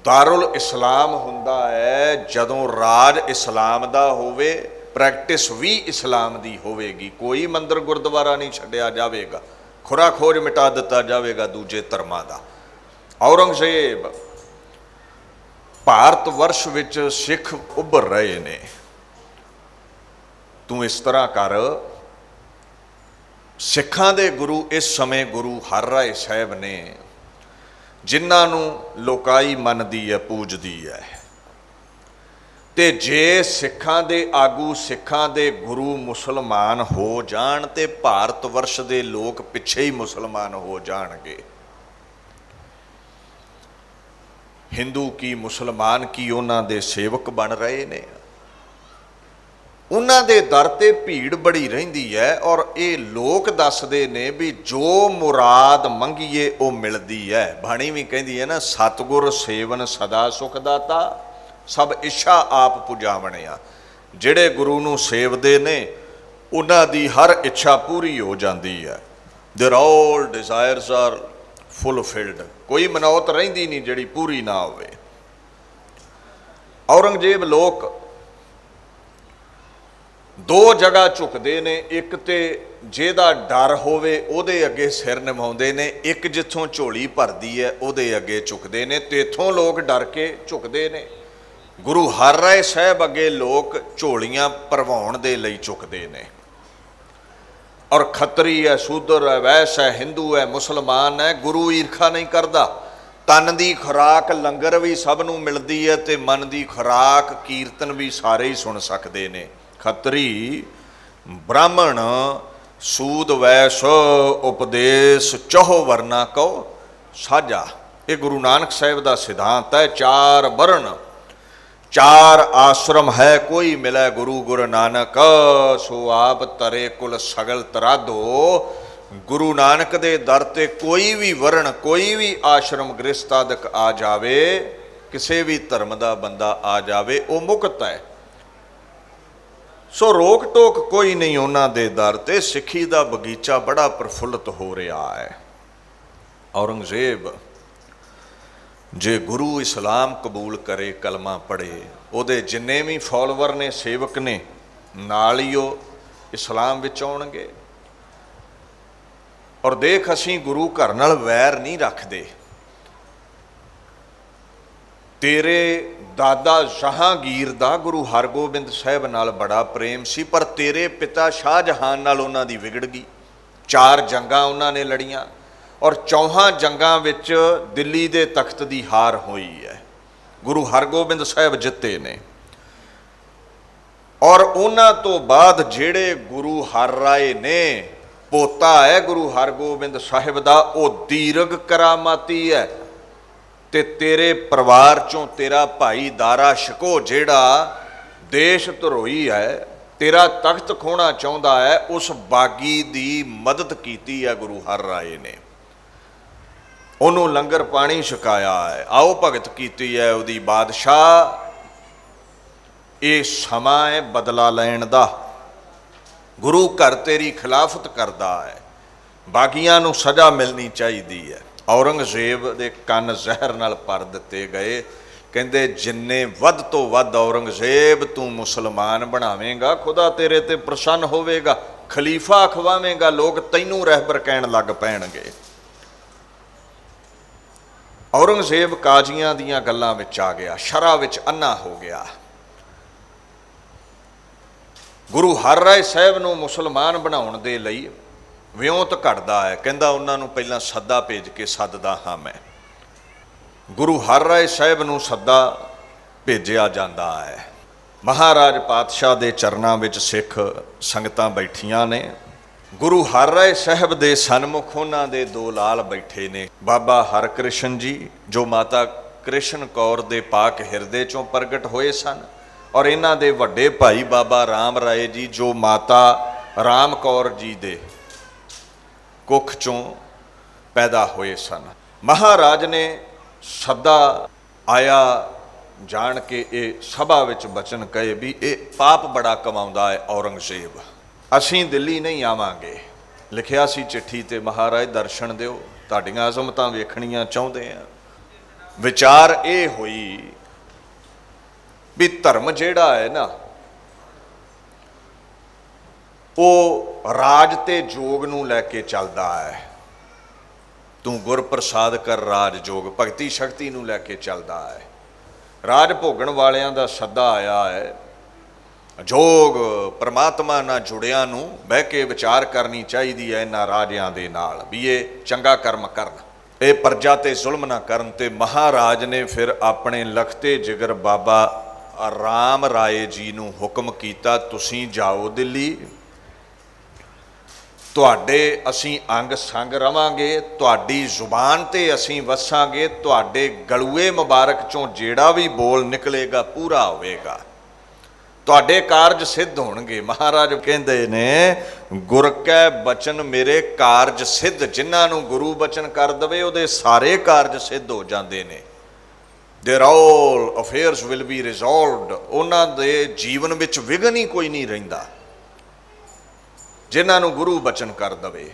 S1: दारुल इस्लाम हुंदा है जदों राज इस्लाम दा होवे, प्रैक्टिस भी इस्लाम दी होवेगी। कोई मंदिर गुरुद्वारा नहीं छड्डिया जावेगा, खुरा खोज मिटा दिता जावेगा दूजे धर्मां दा। औरंगजेब भारत वर्ष विच सिख उभर रहे ने। तू इस तरह कर। सिखां दे गुरु इस समय गुरु हरराय साहिब ने, जिन्हां नूं लोकाई मनदी है, पूजदी है। ते जे सिखां दे आगू, सिखां दे गुरु मुसलमान हो जाण ते भारत वर्ष दे लोग पिछे ही मुसलमान हो जाणगे। हिंदू की मुसलमान की उन्हां दे सेवक बन रहे ने। उन्हां दे दर ते भीड़ बड़ी रहिंदी है और ये लोग दसदे ने भी जो मुराद मंगीए वो मिलदी है। बाणी भी कहती है ना, सतगुर सेवन सदा सुख दाता, सब इच्छा आप पुजावणिया। जिहड़े गुरु नूं सेवदे ने उन्हां दी हर इच्छा पूरी हो जाती है। Their all desires are fulfilled. कोई मनौत रहिंदी नहीं जिहड़ी पूरी ना होवे। औरंगजेब लोक दो जगह झुकते ने। एक तो जिहदा डर होवे उहदे अगे सिर निभाउंदे ने, एक जिथों झोली भरदी है उहदे अगे झुकते ने। ते इथों लोग डर के झुकते ने। गुरु हरराय साहिब अगे लोग झोलियां भरवाउण दे लई झुकते ने। और खत्तरी है, शूदर है, वैश्य है, हिंदू है, मुसलमान है, गुरु ईरखा नहीं करता। तन की खुराक लंगर भी सब नूं मिलदी है ते मन की खुराक कीर्तन भी सारे ही सुन सकते ने। खत्तरी ब्राह्मण सूद वैश्य उपदेश चौहो वर्ना को साझा, ये गुरु नानक साहिब का सिद्धांत है। 4 वर्ण 4 आश्रम है, कोई मिले गुरु गुरु नानक, सो आप तरे कुल सगल तरादो। गुरु नानक दे दर ते कोई भी वर्ण, कोई भी आश्रम गृहस्थादक आ जावे, किसी भी धर्म का बंदा आ जावे, वो मुक्त है। सो रोक टोक कोई नहीं उन्होंने दे दर ते। सिੱਖੀ ਦਾ बगीचा बड़ा प्रफुल्लित हो रहा है। औरंगजेब जे गुरु इस्लाम कबूल करे, कलमा पढ़े, ਉਹਦੇ जिन्ने भी फॉलोवर ने, सेवक ने, नाल ही ਉਹ इस्लाम विच आउणगे। और देख असीं गुरु घर नाल वैर नहीं रखते। तेरे दादा जहांगीर दा गुरु हरगोबिंद साहिब नाल बड़ा प्रेम सी, पर तेरे पिता शाहजहान नाल उन्हां दी विगड़ गई। 4 जंगां उन्हां ने लड़ियां और 4 जंगां विच दिल्ली दे तख्त दी हार होई है। गुरु हरगोबिंद साहिब जिते ने। और उन्हां तो बाद जेड़े गुरु हर राय ने, पोता है गुरु हरगोबिंद साहिब दा, वो दीर्घ करामाती है। ते तेरे परिवार चों तेरा भाई दारा शिको जेड़ा देश धरोई है, तेरा तख्त खोना चाहुंदा है, उस बागी दी मदद कीती है गुरु हर राय ने। उन्हों लंगर पानी छकाया है, आओ भगत कीती है उहदी बादशाह। ये समा है बदला लैण दा। गुरु घर तेरी खिलाफत करदा है, बागियां नूं सजा मिलनी चाहिदी है। औरंगजेब दे कन जहर नाल भर दिते गए। कहंदे जिन्ने वध तो वध औरंगजेब तू मुसलमान बनावेगा, खुदा तेरे ते प्रसन्न होवेगा, खलीफा अखवावेगा, लोग तैनूं रहबर कहण लग पैणगे। औरंगजेब काजियां दीयां गल्लां विच आ गया, शरा विच अन्ना हो गया। गुरु हर राय साहिब नूं मुसलमान बनाउण दे लई विਉਂਤ घटदा है। कहंदा उन्हां नूं पहिलां सद्दा भेज के सददा हाँ मैं। गुरु हर राय साहिब नूं सद्दा भेजिया जांदा है। महाराज पातशाह दे चरनां विच सिख संगतां बैठियां ने। गुरु हर राय साहिब दे सन्मुख उन्हां दे 2 लाल बैठे ने। बाबा हरकृष्ण जी जो माता कृष्ण कौर दे पाक हिरदे चों प्रगट होए सन, और इन्हां दे वड्डे भाई बाबा राम राय जी जो माता राम कौर जी दे कुख चों पैदा होए सन। महाराज ने सदा आया जान के ये सभा विच बचन कहे भी ये पाप बड़ा कमाउंदा है औरंगजेब, असीं दिल्ली नहीं आवांगे। लिखिया सी चिट्ठी ते महाराज दर्शन दिओ, तुहाडीआं अज़मतां वेखणीआं चाहुंदे आ। विचार ये होई भी धर्म जिहड़ा है ना, वो राज ते जोग नूं लैके चलदा है। तू गुर प्रसाद कर राज जोग, भगती शक्ति नूं लैके चलदा है। राज भोगण वालियां दा सद्दा आया है। जोग परमात्मा नाल जुड़ियां नूं बह के विचार करनी चाहिदी है इन्हां राजियां दे नाल, भी ये चंगा कर्म करन, ये प्रजा ते जुल्म ना करन। ते महाराज ने फिर अपने लखते जिगर बाबा राम राय जी नूं हुक्म कीता, तुसीं जाओ दिल्ली, तुहाडे असीं अंग संग रवांगे, तुहाडी जुबान ते असीं वसांगे, तुहाडे गलूए मुबारक चों जेड़ा भी बोल निकलेगा पूरा होवेगा, तुहाडे कारज सिद्ध होणगे। महाराज कहंदे ने गुर कै बचन मेरे कारज सिद्ध। जिन्हां नूं गुरु बचन कर दवे उहदे सारे कारज सिद्ध हो जांदे ने। There all affairs will be resolved. उन्हां दे जीवन विच विघन ही कोई नहीं रहिंदा जिन्हां नूं गुरु बचन कर दवे।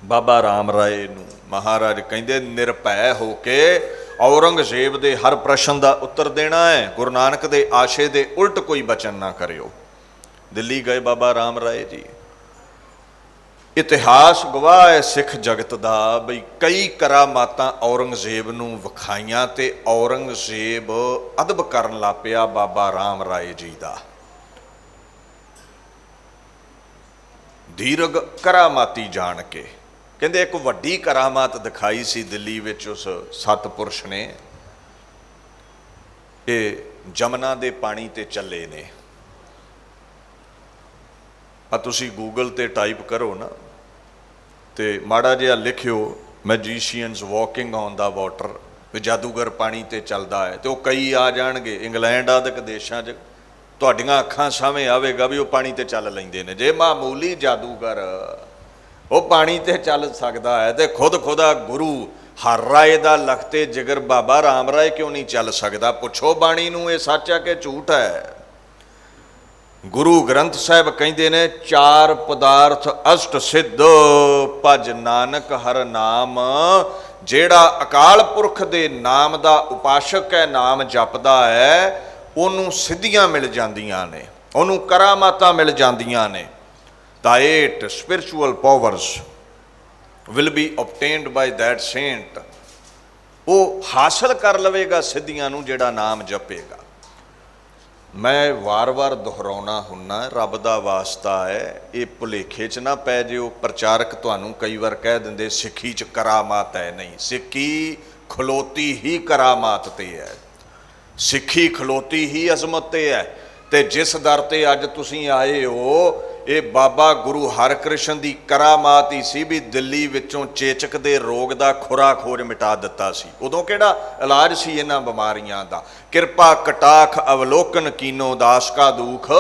S1: बाबा राम राय नूं महाराज कहंदे निरभै हो के औरंगजेब दे हर प्रश्न का उत्तर देना है, गुरु नानक दे आशे दे उल्ट कोई बचन ना करियो। दिल्ली गए बाबा राम राय जी। इतिहास गवाह है सिख जगत का बई कई करामातां औरंगजेब नूं विखाईयां ते औरंगजेब अदब करन लग पिया बाबा राम राय जी का। दीर्घ करामाती जान के कहते एक वड्डी करामात दिखाई सी दिल्ली विच उस सतपुरुष ने। ये जमुना दे पानी ते चले ने। तुसी गूगल ते टाइप करो ना ते माड़ा जिहा लिखियो ਮੈਜੀਸ਼ੀਅਨਸ ਵਾਕਿੰਗ ਔਨ ਦਾ ਵਾਟਰ, ਵੀ ਜਾਦੂਗਰ ਪਾਣੀ ਤੇ ਚੱਲਦਾ ਹੈ। ਤੇ ਉਹ ਕਈ ਆ ਜਾਣਗੇ ਇੰਗਲੈਂਡ ਆਦਿਕ ਦੇਸ਼ਾਂ 'ਚ, ਤੁਹਾਡੀਆਂ ਅੱਖਾਂ ਸਾਹਮਣੇ ਆਵੇਗਾ ਵੀ ਉਹ ਪਾਣੀ ਤੇ ਚੱਲ ਲੈਂਦੇ ਨੇ। ਜੇ ਮਾਮੂਲੀ ਜਾਦੂਗਰ ਉਹ ਪਾਣੀ ਤੇ ਚੱਲ ਸਕਦਾ ਹੈ ਤੇ ਖੁਦਾ ਗੁਰੂ ਹਰ ਰਾਏ ਦਾ ਲਖਤੇ ਜਿਗਰ ਬਾਬਾ ਰਾਮ ਰਾਏ ਕਿਉਂ ਨਹੀਂ ਚੱਲ ਸਕਦਾ? ਪੁੱਛੋ ਬਾਣੀ ਨੂੰ, ਇਹ ਸੱਚ ਹੈ ਕਿ ਝੂਠ ਹੈ? ਗੁਰੂ ਗ੍ਰੰਥ ਸਾਹਿਬ ਕਹਿੰਦੇ ਨੇ 4 ਪਦਾਰਥ ਅਸ਼ਟ ਸਿੱਧ, ਭਜ ਨਾਨਕ ਹਰ ਨਾਮ। ਜਿਹੜਾ ਅਕਾਲ ਪੁਰਖ ਦੇ ਨਾਮ ਦਾ ਉਪਾਸ਼ਕ ਹੈ, ਨਾਮ ਜਪਦਾ ਹੈ, ਉਹਨੂੰ ਸਿੱਧੀਆਂ ਮਿਲ ਜਾਂਦੀਆਂ ਨੇ, ਉਹਨੂੰ ਕਰਾਮਾਤਾਂ ਮਿਲ ਜਾਂਦੀਆਂ ਨੇ। The 8 spiritual powers will be obtained by that saint। ਉਹ ਹਾਸਲ ਕਰ ਲਵੇਗਾ ਸਿੱਧੀਆਂ ਨੂੰ ਜਿਹੜਾ ਨਾਮ ਜਪੇਗਾ। ਮੈਂ ਵਾਰ-ਵਾਰ ਦੁਹਰਾਉਣਾ ਹੁੰਨਾ, ਰੱਬ ਦਾ ਵਾਸਤਾ ਹੈ, ਇਹ ਭੁਲੇਖੇ 'ਚ ਨਾ ਪੈ ਜਿਓ। ਪ੍ਰਚਾਰਕ ਤੁਹਾਨੂੰ ਕਈ ਵਾਰ ਕਹਿ ਦਿੰਦੇ ਸਿੱਖੀ 'ਚ ਕਰਾਮਾਤ ਹੈ। ਨਹੀਂ, ਸਿੱਖੀ ਖਲੋਤੀ ਹੀ ਕਰਾਮਾਤ ਤੇ ਹੈ, ਸਿੱਖੀ ਖਲੋਤੀ ਹੀ ਅਜ਼ਮਤ ਤੇ ਹੈ। ਤੇ ਜਿਸ ਦਰ ਤੇ ਅੱਜ ਤੁਸੀਂ ਆਏ ਹੋ, ਇਹ ਬਾਬਾ ਗੁਰੂ ਹਰਕ੍ਰਿਸ਼ਨ ਦੀ ਕਰਾਮਾਤ ਹੀ ਸੀ ਵੀ ਦਿੱਲੀ ਵਿੱਚੋਂ ਚੇਚਕ ਦੇ ਰੋਗ ਦਾ ਖੁਰਾ ਖੋਜ ਮਿਟਾ ਦਿੱਤਾ ਸੀ। ਉਦੋਂ ਕਿਹੜਾ ਇਲਾਜ ਸੀ ਇਹਨਾਂ ਬਿਮਾਰੀਆਂ ਦਾ? ਕਿਰਪਾ ਕਟਾਖ ਅਵਲੋਕਨ ਕੀਨੋ ਦਾਸ ਕਾ ਦੁਖ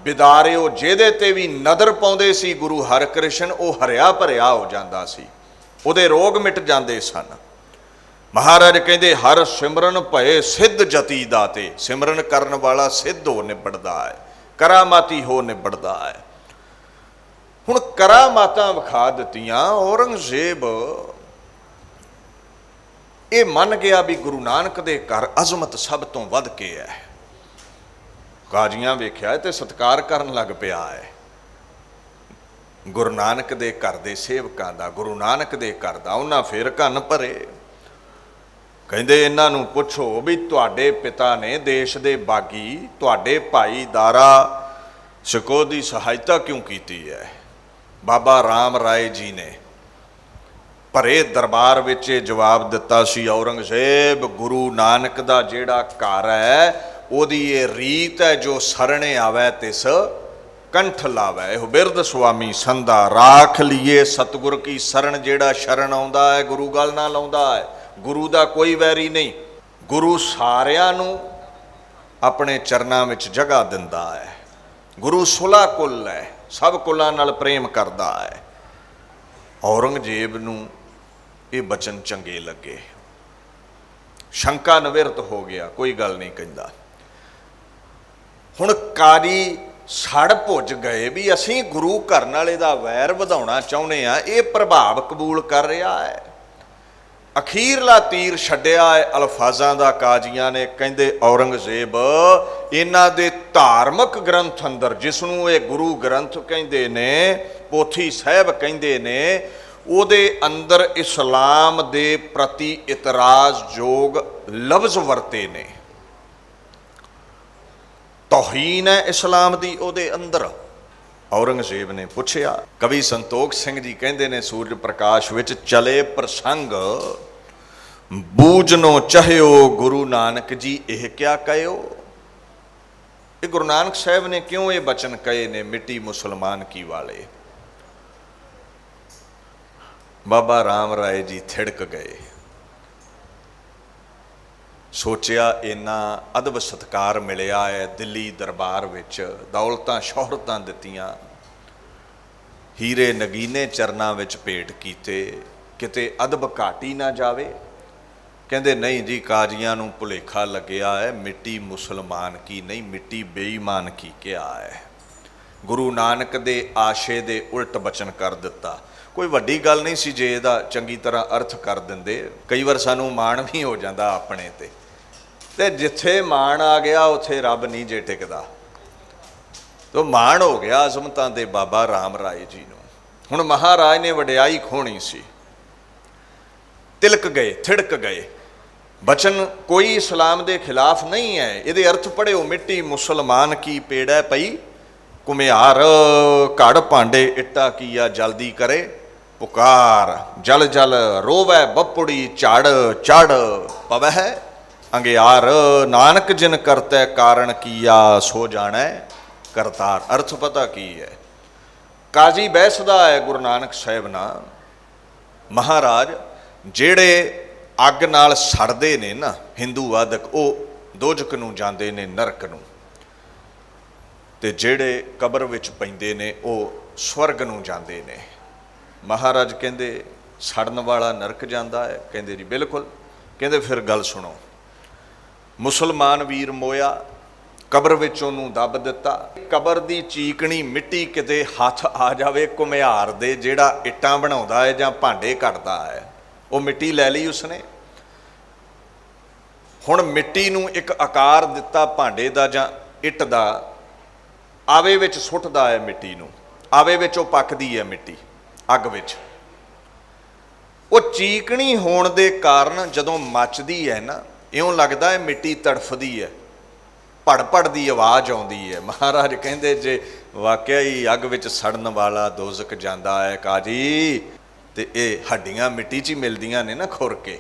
S1: ਬਿਦਾਰਿਓ। ਜਿਹਦੇ ਤੇ ਵੀ ਨਜ਼ਰ ਪਾਉਂਦੇ ਸੀ ਗੁਰੂ ਹਰਕ੍ਰਿਸ਼ਨ, ਉਹ ਹਰਿਆ ਭਰਿਆ ਹੋ ਜਾਂਦਾ ਸੀ, ਉਹਦੇ ਰੋਗ ਮਿਟ ਜਾਂਦੇ ਸਨ। ਮਹਾਰਾਜ ਕਹਿੰਦੇ ਹਰ ਸਿਮਰਨ ਭਏ ਸਿੱਧ ਜਤੀ ਦਾਤੇ। ਸਿਮਰਨ ਕਰਨ ਵਾਲਾ ਸਿੱਧ ਹੋ ਨਿਬੜਦਾ ਹੈ, ਕਰਾਮਾਤੀ ਹੋ ਨਿਬੜਦਾ ਹੈ। ਹੁਣ ਕਰਾਮਾਤਾਂ ਵਿਖਾ ਦਿੱਤੀਆਂ। ਔਰੰਗਜ਼ੇਬ ਇਹ ਮੰਨ ਗਿਆ ਵੀ ਗੁਰੂ ਨਾਨਕ ਦੇ ਘਰ ਅਜ਼ਮਤ ਸਭ ਤੋਂ ਵੱਧ ਕੇ ਹੈ। ਕਾਜ਼ੀਆਂ ਵੇਖਿਆ ਤੇ ਸਤਿਕਾਰ ਕਰਨ ਲੱਗ ਪਿਆ ਹੈ ਗੁਰੂ ਨਾਨਕ ਦੇ ਘਰ ਦੇ ਸੇਵਕਾਂ ਦਾ, ਗੁਰੂ ਨਾਨਕ ਦੇ ਘਰ ਦਾ। ਉਹਨਾਂ ਫਿਰ ਕੰਨ ਭਰੇ। ਕਹਿੰਦੇ ਇਹਨਾਂ ਨੂੰ ਪੁੱਛੋ ਵੀ ਤੁਹਾਡੇ ਪਿਤਾ ਨੇ ਦੇਸ਼ ਦੇ ਬਾਗੀ, ਤੁਹਾਡੇ ਭਾਈ ਦਾਰਾ ਸਿਕੋ ਦੀ ਸਹਾਇਤਾ ਕਿਉਂ ਕੀਤੀ ਹੈ? ਬਾਬਾ ਰਾਮ ਰਾਏ ਜੀ ਨੇ ਭਰੇ ਦਰਬਾਰ ਵਿੱਚ ਇਹ ਜਵਾਬ ਦਿੱਤਾ ਸੀ, ਔਰੰਗਜ਼ੇਬ ਗੁਰੂ ਨਾਨਕ ਦਾ ਜਿਹੜਾ ਘਰ ਹੈ ਉਹਦੀ ਇਹ ਰੀਤ ਹੈ, ਜੋ ਸਰਣੇ ਆਵੈ ਤਿਸ ਕੰਠ ਲਾਵੈ। ਇਹ ਬਿਰਧ ਸੁਆਮੀ ਸੰਧਾ ਰਾਖ ਲਈਏ ਸਤਿਗੁਰ ਕੀ ਸ਼ਰਨ। ਜਿਹੜਾ ਸ਼ਰਨ ਆਉਂਦਾ ਹੈ ਗੁਰੂ ਗੱਲ ਨਾਲ ਆਉਂਦਾ ਹੈ। ਗੁਰੂ ਦਾ ਕੋਈ ਵੈਰੀ ਨਹੀਂ। ਗੁਰੂ ਸਾਰਿਆਂ ਨੂੰ ਆਪਣੇ ਚਰਨਾਂ ਵਿੱਚ ਜਗ੍ਹਾ ਦਿੰਦਾ ਹੈ। ਗੁਰੂ ਸੁਲਾ ਕੁਲ ਹੈ, ਸਭ ਕੁਲਾਂ ਨਾਲ ਪ੍ਰੇਮ ਕਰਦਾ ਹੈ। ਔਰੰਗਜ਼ੇਬ ਨੂੰ ਇਹ ਬਚਨ ਚੰਗੇ ਲੱਗੇ, ਸ਼ੰਕਾ ਨਿਵਰਤ ਹੋ ਗਿਆ, ਕੋਈ ਗੱਲ ਨਹੀਂ ਕਹਿੰਦਾ। ਹੁਣ ਕਾਜੀ ਸੜ ਭੁੱਜ ਗਏ ਵੀ ਅਸੀਂ ਗੁਰੂ ਘਰ ਵਾਲੇ ਦਾ ਵੈਰ ਵਧਾਉਣਾ ਚਾਹੁੰਦੇ ਹਾਂ। ਇਹ ਪ੍ਰਭਾਵ ਕਬੂਲ ਕਰ ਰਿਹਾ ਹੈ। ਅਖੀਰਲਾ ਤੀਰ ਛੱਡਿਆ ਹੈ ਅਲਫਾਜ਼ਾਂ ਦਾ ਕਾਜ਼ੀਆਂ ਨੇ। ਕਹਿੰਦੇ ਔਰੰਗਜ਼ੇਬ ਇਹਨਾਂ ਦੇ ਧਾਰਮਿਕ ਗ੍ਰੰਥ ਅੰਦਰ, ਜਿਸ ਨੂੰ ਇਹ ਗੁਰੂ ਗ੍ਰੰਥ ਕਹਿੰਦੇ ਨੇ, ਪੋਥੀ ਸਾਹਿਬ ਕਹਿੰਦੇ ਨੇ, ਉਹਦੇ ਅੰਦਰ ਇਸਲਾਮ ਦੇ ਪ੍ਰਤੀ ਇਤਰਾਜ਼ਯੋਗ ਲਫ਼ਜ਼ ਵਰਤੇ ਨੇ। ਤੌਹੀਨ ਹੈ ਇਸਲਾਮ ਦੀ ਉਹਦੇ ਅੰਦਰ। ਔਰੰਗਜ਼ੇਬ ਨੇ ਪੁੱਛਿਆ। ਕਵੀ ਸੰਤੋਖ ਸਿੰਘ ਜੀ ਕਹਿੰਦੇ ਨੇ ਸੂਰਜ ਪ੍ਰਕਾਸ਼ ਵਿੱਚ, ਚਲੇ ਪ੍ਰਸੰਗ ਬੂਝਨੋ ਚਾਹਿਓ ਗੁਰੂ ਨਾਨਕ ਜੀ ਇਹ ਕਿਆ ਕਹਿਓ। ਇਹ ਗੁਰੂ ਨਾਨਕ ਸਾਹਿਬ ਨੇ ਕਿਉਂ ਇਹ ਬਚਨ ਕਹੇ ਨੇ, ਮਿੱਟੀ ਮੁਸਲਮਾਨ ਕੀ ਵਾਲੇ। ਬਾਬਾ ਰਾਮ ਰਾਏ ਜੀ ਥਿੜਕ ਗਏ। ਸੋਚਿਆ ਇੰਨਾ ਅਦਬ ਸਤਿਕਾਰ ਮਿਲਿਆ ਹੈ ਦਿੱਲੀ ਦਰਬਾਰ ਵਿੱਚ, ਦੌਲਤਾਂ ਸ਼ੋਹਰਤਾਂ ਦਿੱਤੀਆਂ, ਹੀਰੇ ਨਗੀਨੇ ਚਰਨਾਂ ਵਿੱਚ ਭੇਟ ਕੀਤੇ, ਕਿਤੇ ਅਦਬ ਘਾਟੀ ਨਾ ਜਾਵੇ। ਕਹਿੰਦੇ ਨਹੀਂ ਜੀ, ਕਾਜ਼ੀਆਂ ਨੂੰ ਭੁਲੇਖਾ ਲੱਗਿਆ ਹੈ, ਮਿੱਟੀ ਮੁਸਲਮਾਨ ਕੀ ਨਹੀਂ, ਮਿੱਟੀ ਬੇਈਮਾਨ ਕੀ ਕਿਹਾ ਹੈ। ਗੁਰੂ ਨਾਨਕ ਦੇ ਆਸ਼ੇ ਦੇ ਉਲਟ ਬਚਨ ਕਰ ਦਿੱਤਾ। ਕੋਈ ਵੱਡੀ ਗੱਲ ਨਹੀਂ ਸੀ ਜੇ ਇਹਦਾ ਚੰਗੀ ਤਰ੍ਹਾਂ ਅਰਥ ਕਰ ਦਿੰਦੇ। ਕਈ ਵਾਰ ਸਾਨੂੰ ਮਾਣ ਵੀ ਹੋ ਜਾਂਦਾ ਆਪਣੇ ਤੇ ਜਿੱਥੇ ਮਾਣ ਆ ਗਿਆ ਉੱਥੇ ਰੱਬ ਨਹੀਂ ਜੇ ਟਿਕਦਾ। ਤੋ ਮਾਣ ਹੋ ਗਿਆ ਅਜ਼ਮਤਾਂ ਦੇ ਬਾਬਾ ਰਾਮ ਰਾਏ ਜੀ ਨੂੰ। ਹੁਣ ਮਹਾਰਾਜ ਨੇ ਵਡਿਆਈ ਖੋਣੀ ਸੀ, ਤਿਲਕ ਗਏ, ਥਿੜਕ ਗਏ। ਬਚਨ ਕੋਈ ਇਸਲਾਮ ਦੇ ਖਿਲਾਫ ਨਹੀਂ ਹੈ। ਇਹਦੇ ਅਰਥ ਪੜ੍ਹਿਓ, ਮਿੱਟੀ ਮੁਸਲਮਾਨ ਕੀ ਪੇੜੈ ਪਈ ਘੁਮਿਆਰ, ਘੜ ਭਾਂਡੇ ਇੱਟਾ ਕੀਆ ਜਲਦੀ ਕਰੇ ਪੁਕਾਰ, ਜਲ ਜਲ ਰੋਵੈ ਬਪੁੜੀ ਝੜ ਚੜ ਪਵਹਿ ਅੰਗਿਆਰ, ਨਾਨਕ ਜਿਨ ਕਰਤੈ ਕਾਰਨ ਕੀਆ ਸੋ ਜਾਣੈ ਕਰਤਾਰ। ਅਰਥ ਪਤਾ ਕੀ ਹੈ? ਕਾਜ਼ੀ ਬਹਿਸਦਾ ਹੈ ਗੁਰੂ ਨਾਨਕ ਸਾਹਿਬ ਨਾਲ महाराज ਜਿਹੜੇ ਅੱਗ ਨਾਲ ਸੜਦੇ ਨੇ ਨਾ ਹਿੰਦੂ ਆਦਿਕ, ਉਹ ਦੋਜਕ ਨੂੰ ਜਾਂਦੇ ਨੇ, ਨਰਕ ਨੂੰ, ਤੇ ਜਿਹੜੇ ਕਬਰ ਵਿੱਚ ਪੈਂਦੇ ਨੇ ਉਹ ਸਵਰਗ ਨੂੰ ਜਾਂਦੇ ਨੇ। ਮਹਾਰਾਜ ਕਹਿੰਦੇ ਸੜਨ ਵਾਲਾ ਨਰਕ ਜਾਂਦਾ ਹੈ? ਕਹਿੰਦੇ ਜੀ ਬਿਲਕੁਲ। ਕਹਿੰਦੇ ਫਿਰ ਗੱਲ ਸੁਣੋ, ਮੁਸਲਮਾਨ ਵੀਰ ਮੋਇਆ, ਕਬਰ ਵਿੱਚ ਉਹਨੂੰ ਦੱਬ ਦਿੱਤਾ, ਕਬਰ ਦੀ ਚੀਕਣੀ ਮਿੱਟੀ ਕਿਤੇ ਹੱਥ ਆ ਜਾਵੇ ਘੁਮਿਆਰ ਦੇ, ਜਿਹੜਾ ਇੱਟਾਂ ਬਣਾਉਂਦਾ ਹੈ ਜਾਂ ਭਾਂਡੇ ਕੱਢਦਾ ਹੈ, ਉਹ ਮਿੱਟੀ ਲੈ ਲਈ ਉਸਨੇ। ਹੁਣ ਮਿੱਟੀ ਨੂੰ ਇੱਕ ਆਕਾਰ ਦਿੱਤਾ ਭਾਂਡੇ ਦਾ ਜਾਂ ਇੱਟ ਦਾ, ਆਵੇ ਵਿੱਚ ਸੁੱਟਦਾ ਹੈ ਮਿੱਟੀ ਨੂੰ, ਆਵੇ ਵਿੱਚ ਉਹ ਪੱਕਦੀ ਹੈ ਮਿੱਟੀ ਅੱਗ ਵਿੱਚ। ਉਹ ਚੀਕਣੀ ਹੋਣ ਦੇ ਕਾਰਨ ਜਦੋਂ ਮੱਚਦੀ ਹੈ ਨਾ, ਇਉਂ ਲੱਗਦਾ ਹੈ ਮਿੱਟੀ ਤੜਫਦੀ ਹੈ, ਭੜ ਭੜ ਦੀ ਆਵਾਜ਼ ਆਉਂਦੀ ਹੈ। ਮਹਾਰਾਜ ਕਹਿੰਦੇ ਜੇ ਵਾਕਿਆ ਹੀ ਅੱਗ ਵਿੱਚ ਸੜਨ ਵਾਲਾ ਦੋਜ਼ਖ ਜਾਂਦਾ ਹੈ ਕਾਜੀ, ਤੇ ਇਹ ਹੱਡੀਆਂ ਮਿੱਟੀ 'ਚ ਹੀ ਮਿਲਦੀਆਂ ਨੇ ਨਾ ਖੁਰ ਕੇ,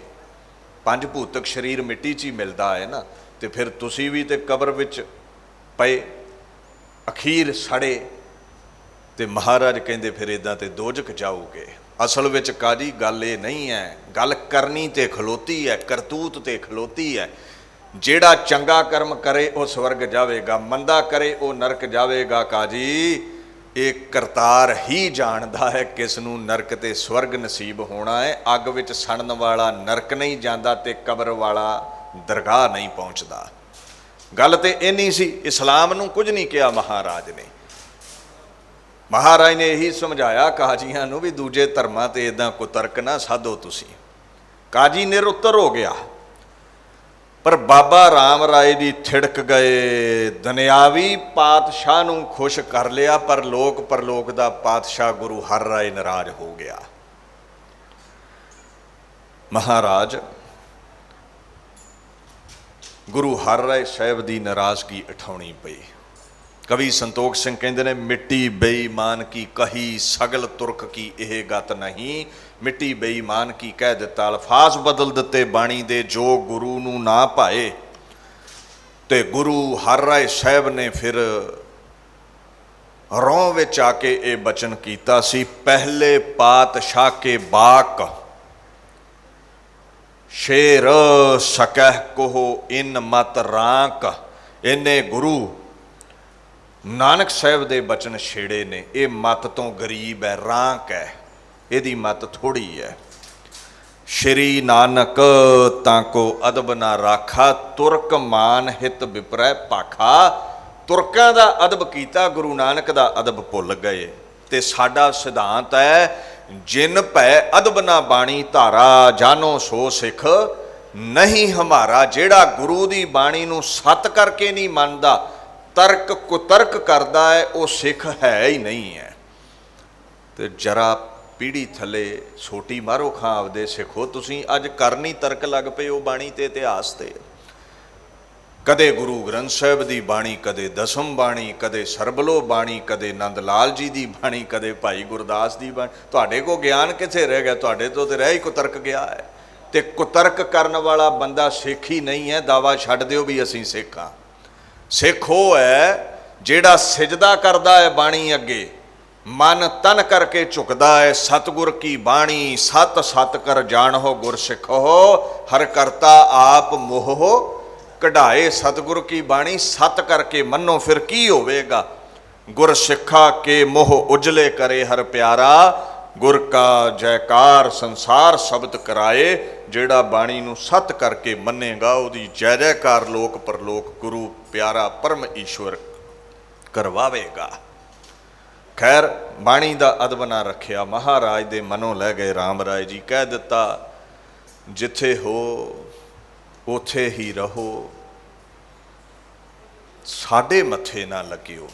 S1: ਪੰਜ ਭੂਤਕ ਸਰੀਰ ਮਿੱਟੀ 'ਚ ਹੀ ਮਿਲਦਾ ਹੈ ਨਾ, ਤੇ ਫਿਰ ਤੁਸੀਂ ਵੀ ਤੇ ਕਬਰ ਵਿੱਚ ਪਏ, ਅਖੀਰ ਸੜੇ। ਤੇ ਮਹਾਰਾਜ ਕਹਿੰਦੇ ਫਿਰ ਇੱਦਾਂ ਤੇ ਦੋਜਕ ਜਾਊਗੇ। ਅਸਲ ਵਿੱਚ ਕਾਜੀ ਗੱਲ ਇਹ ਨਹੀਂ ਹੈ, ਗੱਲ ਕਰਨੀ ਤੇ ਖਲੋਤੀ ਹੈ, ਕਰਤੂਤ ਤੇ ਖਲੋਤੀ ਹੈ। ਜਿਹੜਾ ਚੰਗਾ ਕਰਮ ਕਰੇ ਉਹ ਸਵਰਗ ਜਾਵੇਗਾ, ਮੰਦਾ ਕਰੇ ਉਹ ਨਰਕ ਜਾਵੇਗਾ। ਕਾਜੀ ਇਹ ਕਰਤਾਰ ਹੀ ਜਾਣਦਾ ਹੈ ਕਿਸ ਨੂੰ ਨਰਕ ਤੇ ਸਵਰਗ ਨਸੀਬ ਹੋਣਾ ਹੈ। ਅੱਗ ਵਿੱਚ ਸੜਨ ਵਾਲਾ ਨਰਕ ਨਹੀਂ ਜਾਂਦਾ ਤੇ ਕਬਰ ਵਾਲਾ ਦਰਗਾਹ ਨਹੀਂ ਪਹੁੰਚਦਾ। ਗੱਲ ਤੇ ਇੰਨੀ ਸੀ। ਇਸਲਾਮ ਨੂੰ ਕੁਝ ਨਹੀਂ ਕਿਹਾ ਮਹਾਰਾਜ ਨੇ। ਮਹਾਰਾਜ ਨੇ ਇਹੀ ਸਮਝਾਇਆ ਕਾਜੀਆਂ ਨੂੰ ਵੀ ਦੂਜੇ ਧਰਮਾਂ ਤੇ ਇੱਦਾਂ ਕੁਤਰਕ ਨਾ ਸਾਧੋ ਤੁਸੀਂ। ਕਾਜੀ ਨਿਰੁੱਤਰ ਹੋ ਗਿਆ, ਪਰ ਬਾਬਾ ਰਾਮ ਰਾਏ ਦੀ ਥਿੜਕ ਗਏ। ਦੁਨਿਆਵੀ ਪਾਤਸ਼ਾਹ ਨੂੰ ਖੁਸ਼ ਕਰ ਲਿਆ, ਪਰ ਲੋਕ ਪਰਲੋਕ ਦਾ ਪਾਤਸ਼ਾਹ ਗੁਰੂ ਹਰ ਰਾਏ ਨਾਰਾਜ਼ ਹੋ ਗਿਆ। ਮਹਾਰਾਜ ਗੁਰੂ ਹਰ ਰਾਏ ਸਾਹਿਬ ਦੀ ਨਾਰਾਜ਼ਗੀ ਉਠਾਉਣੀ ਪਈ। ਕਵੀ ਸੰਤੋਖ ਸਿੰਘ ਕਹਿੰਦੇ ਨੇ, ਮਿੱਟੀ ਬੇਈਮਾਨ ਕੀ ਕਹੀ ਸਗਲ ਤੁਰਕ ਕੀ ਇਹ ਗਤ ਨਹੀਂ। ਮਿੱਟੀ ਬੇਈਮਾਨ ਕੀ ਕਹਿ ਦਿੱਤਾ, ਅਲਫਾਜ਼ ਬਦਲ ਦਿੱਤੇ ਬਾਣੀ ਦੇ, ਜੋ ਗੁਰੂ ਨੂੰ ਨਾ ਭਾਏ। ਤੇ ਗੁਰੂ ਹਰ ਰਾਏ ਸਾਹਿਬ ਨੇ ਫਿਰ ਰੌਂ ਵਿੱਚ ਆ ਕੇ ਇਹ ਬਚਨ ਕੀਤਾ ਸੀ, ਪਹਿਲੇ ਪਾਤਸ਼ਾਹ ਕੇ ਬਾਕ ਸ਼ੇਰ ਸਕਹਿ ਕੋਹ ਇਨ ਮਤ ਰਾਂਕ। ਇਹਨੇ ਗੁਰੂ ਨਾਨਕ ਸਾਹਿਬ ਦੇ ਬਚਨ ਛੇੜੇ ਨੇ। ਇਹ ਮਤ ਤੋਂ ਗਰੀਬ ਹੈ, ਰਾਂਕ ਹੈ, ਇਹਦੀ ਮਤ ਥੋੜ੍ਹੀ ਹੈ। ਸ਼੍ਰੀ ਨਾਨਕ ਤਾਂ ਕੋ ਅਦਬ ਨਾ ਰਾਖਾ, ਤੁਰਕ ਮਾਨ ਹਿਤ ਵਿਪਰੈ ਭਾਖਾ। ਤੁਰਕਾਂ ਦਾ ਅਦਬ ਕੀਤਾ, ਗੁਰੂ ਨਾਨਕ ਦਾ ਅਦਬ ਭੁੱਲ ਗਏ। ਤੇ ਸਾਡਾ ਸਿਧਾਂਤ ਹੈ, ਜਿਨ ਭੈ ਅਦਬ ਨਾ ਬਾਣੀ ਧਾਰਾ, ਜਾਨੋ ਸੋ ਸਿੱਖ ਨਹੀਂ ਹਮਾਰਾ। ਜਿਹੜਾ ਗੁਰੂ ਦੀ ਬਾਣੀ ਨੂੰ ਸੱਤ ਕਰਕੇ ਨਹੀਂ ਮੰਨਦਾ, ਤਰਕ ਕੁਤਰਕ ਕਰਦਾ ਹੈ, ਉਹ ਸਿੱਖ ਹੈ ਹੀ ਨਹੀਂ ਹੈ। ਤੇ ਜਰਾ ਪੀੜੀ ਥੱਲੇ ਛੋਟੀ ਮਾਰੋ ਖਾਂ ਆਪਦੇ ਸਿੱਖੋ। ਤੁਸੀਂ ਅੱਜ ਕਰਨੀ ਤਰਕ ਲੱਗ ਪਏ ਹੋ ਬਾਣੀ ਤੇ ਇਤਿਹਾਸ ਤੇ। ਕਦੇ ਗੁਰੂ ਗ੍ਰੰਥ ਸਾਹਿਬ ਦੀ ਬਾਣੀ, ਕਦੇ ਦਸਮ ਬਾਣੀ, ਕਦੇ ਸਰਬਲੋ ਬਾਣੀ, ਕਦੇ ਨੰਦ ਲਾਲ ਜੀ ਦੀ ਬਾਣੀ, ਕਦੇ ਭਾਈ ਗੁਰਦਾਸ ਦੀ ਬਾਣੀ। ਤੁਹਾਡੇ ਕੋਲ ਗਿਆਨ ਕਿੱਥੇ ਰਹਿ ਗਿਆ? ਤੁਹਾਡੇ ਤੋਂ ਤੇ ਰਹਿ ਹੀ ਕੁਤਰਕ ਗਿਆ ਹੈ। ਤੇ ਕੁਤਰਕ ਕਰਨ ਵਾਲਾ ਬੰਦਾ ਸਿੱਖ ਹੀ ਨਹੀਂ ਹੈ। ਦਾਵਾ ਛੱਡ ਦਿਓ ਵੀ ਅਸੀਂ ਸਿੱਖ ਹਾਂ। ਸਿੱਖ ਉਹ ਹੈ ਜਿਹੜਾ ਸਿਜਦਾ ਕਰਦਾ ਹੈ ਬਾਣੀ ਅੱਗੇ, ਮਨ ਤਨ ਕਰਕੇ ਝੁਕਦਾ ਹੈ। ਸਤਿਗੁਰ ਕੀ ਬਾਣੀ ਸਤ ਸਤ ਕਰ ਜਾਣੋ ਗੁਰ ਸਿੱਖੋ, ਹਰ ਕਰਤਾ ਆਪ ਮੋਹ ਕਢਾਏ। ਸਤਿਗੁਰ ਕੀ ਬਾਣੀ ਸਤ ਕਰਕੇ ਮੰਨੋ, ਫਿਰ ਕੀ ਹੋਵੇਗਾ? ਗੁਰ ਸਿੱਖਾ ਕੇ ਮੋਹ ਉਜਲੇ ਕਰੇ ਹਰ ਪਿਆਰਾ, ਗੁਰ ਕਾ ਜੈਕਾਰ ਸੰਸਾਰ ਸ਼ਬਦ ਕਰਾਏ। ਜਿਹੜਾ ਬਾਣੀ ਨੂੰ ਸਤ ਕਰਕੇ ਮੰਨੇਗਾ, ਉਹਦੀ ਜੈ ਜੈਕਾਰ ਲੋਕ ਪਰਲੋਕ ਗੁਰੂ ਪਿਆਰਾ ਪਰਮ ਈਸ਼ਵਰ ਕਰਵਾਵੇਗਾ। ਖੈਰ, ਬਾਣੀ ਦਾ ਅਦਬ ਨਾ ਰੱਖਿਆ, ਮਹਾਰਾਜ ਦੇ ਮਨੋਂ ਲੈ ਗਏ। ਰਾਮ ਰਾਏ ਜੀ ਕਹਿ ਦਿੱਤਾ, ਜਿੱਥੇ ਹੋ ਉੱਥੇ ਹੀ ਰਹੋ, ਸਾਡੇ ਮੱਥੇ ਨਾ ਲੱਗਿਓ।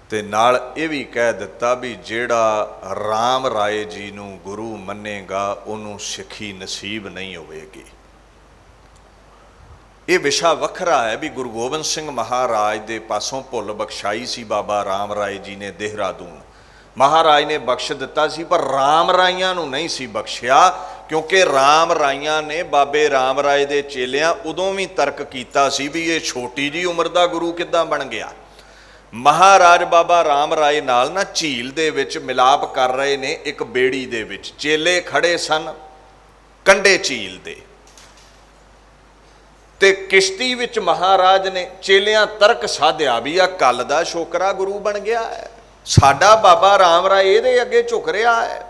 S1: ਤੇ ਨਾਲ ਇਹ ਵੀ ਕਹਿ ਦਿੱਤਾ ਵੀ ਜਿਹੜਾ ਰਾਮ ਰਾਏ ਜੀ ਨੂੰ ਗੁਰੂ ਮੰਨੇਗਾ, ਉਹਨੂੰ ਸਿੱਖੀ ਨਸੀਬ ਨਹੀਂ ਹੋਵੇਗੀ। ਇਹ ਵਿਸ਼ਾ ਵੱਖਰਾ ਹੈ ਵੀ ਗੁਰੂ ਗੋਬਿੰਦ ਸਿੰਘ ਮਹਾਰਾਜ ਦੇ ਪਾਸੋਂ ਭੁੱਲ ਬਖਸ਼ਾਈ ਸੀ ਬਾਬਾ ਰਾਮ ਰਾਏ ਜੀ ਨੇ ਦੇਹਰਾਦੂਨ। ਮਹਾਰਾਜ ਨੇ ਬਖਸ਼ ਦਿੱਤਾ ਸੀ, ਪਰ ਰਾਮ ਰਾਈਆਂ ਨੂੰ ਨਹੀਂ ਸੀ ਬਖਸ਼ਿਆ, ਕਿਉਂਕਿ ਰਾਮ ਰਾਈਆਂ ਨੇ ਬਾਬੇ ਰਾਮ ਰਾਏ ਦੇ ਚੇਲਿਆਂ ਉਦੋਂ ਵੀ ਤਰਕ ਕੀਤਾ ਸੀ ਵੀ ਇਹ ਛੋਟੀ ਜੀ ਉਮਰ ਦਾ ਗੁਰੂ ਕਿੱਦਾਂ ਬਣ ਗਿਆ। ਮਹਾਰਾਜ ਬਾਬਾ ਰਾਮ ਰਾਏ ਨਾਲ ਨਾ ਝੀਲ ਦੇ ਵਿੱਚ ਮਿਲਾਪ ਕਰ ਰਹੇ ਨੇ ਇੱਕ ਬੇੜੀ ਦੇ ਵਿੱਚ। ਚੇਲੇ ਖੜੇ ਸਨ ਕੰਢੇ ਝੀਲ ਦੇ, ਤੇ ਕਿਸ਼ਤੀ ਵਿੱਚ ਮਹਾਰਾਜ ਨੇ ਚੇਲਿਆਂ ਤਰਕ ਸਾਧਿਆ ਵੀ ਆ ਕੱਲ ਦਾ ਛੋਕਰਾ ਗੁਰੂ ਬਣ ਗਿਆ ਹੈ, ਸਾਡਾ ਬਾਬਾ ਰਾਮ ਰਾਏ ਇਹਦੇ ਅੱਗੇ ਝੁਕ ਰਿਹਾ ਹੈ।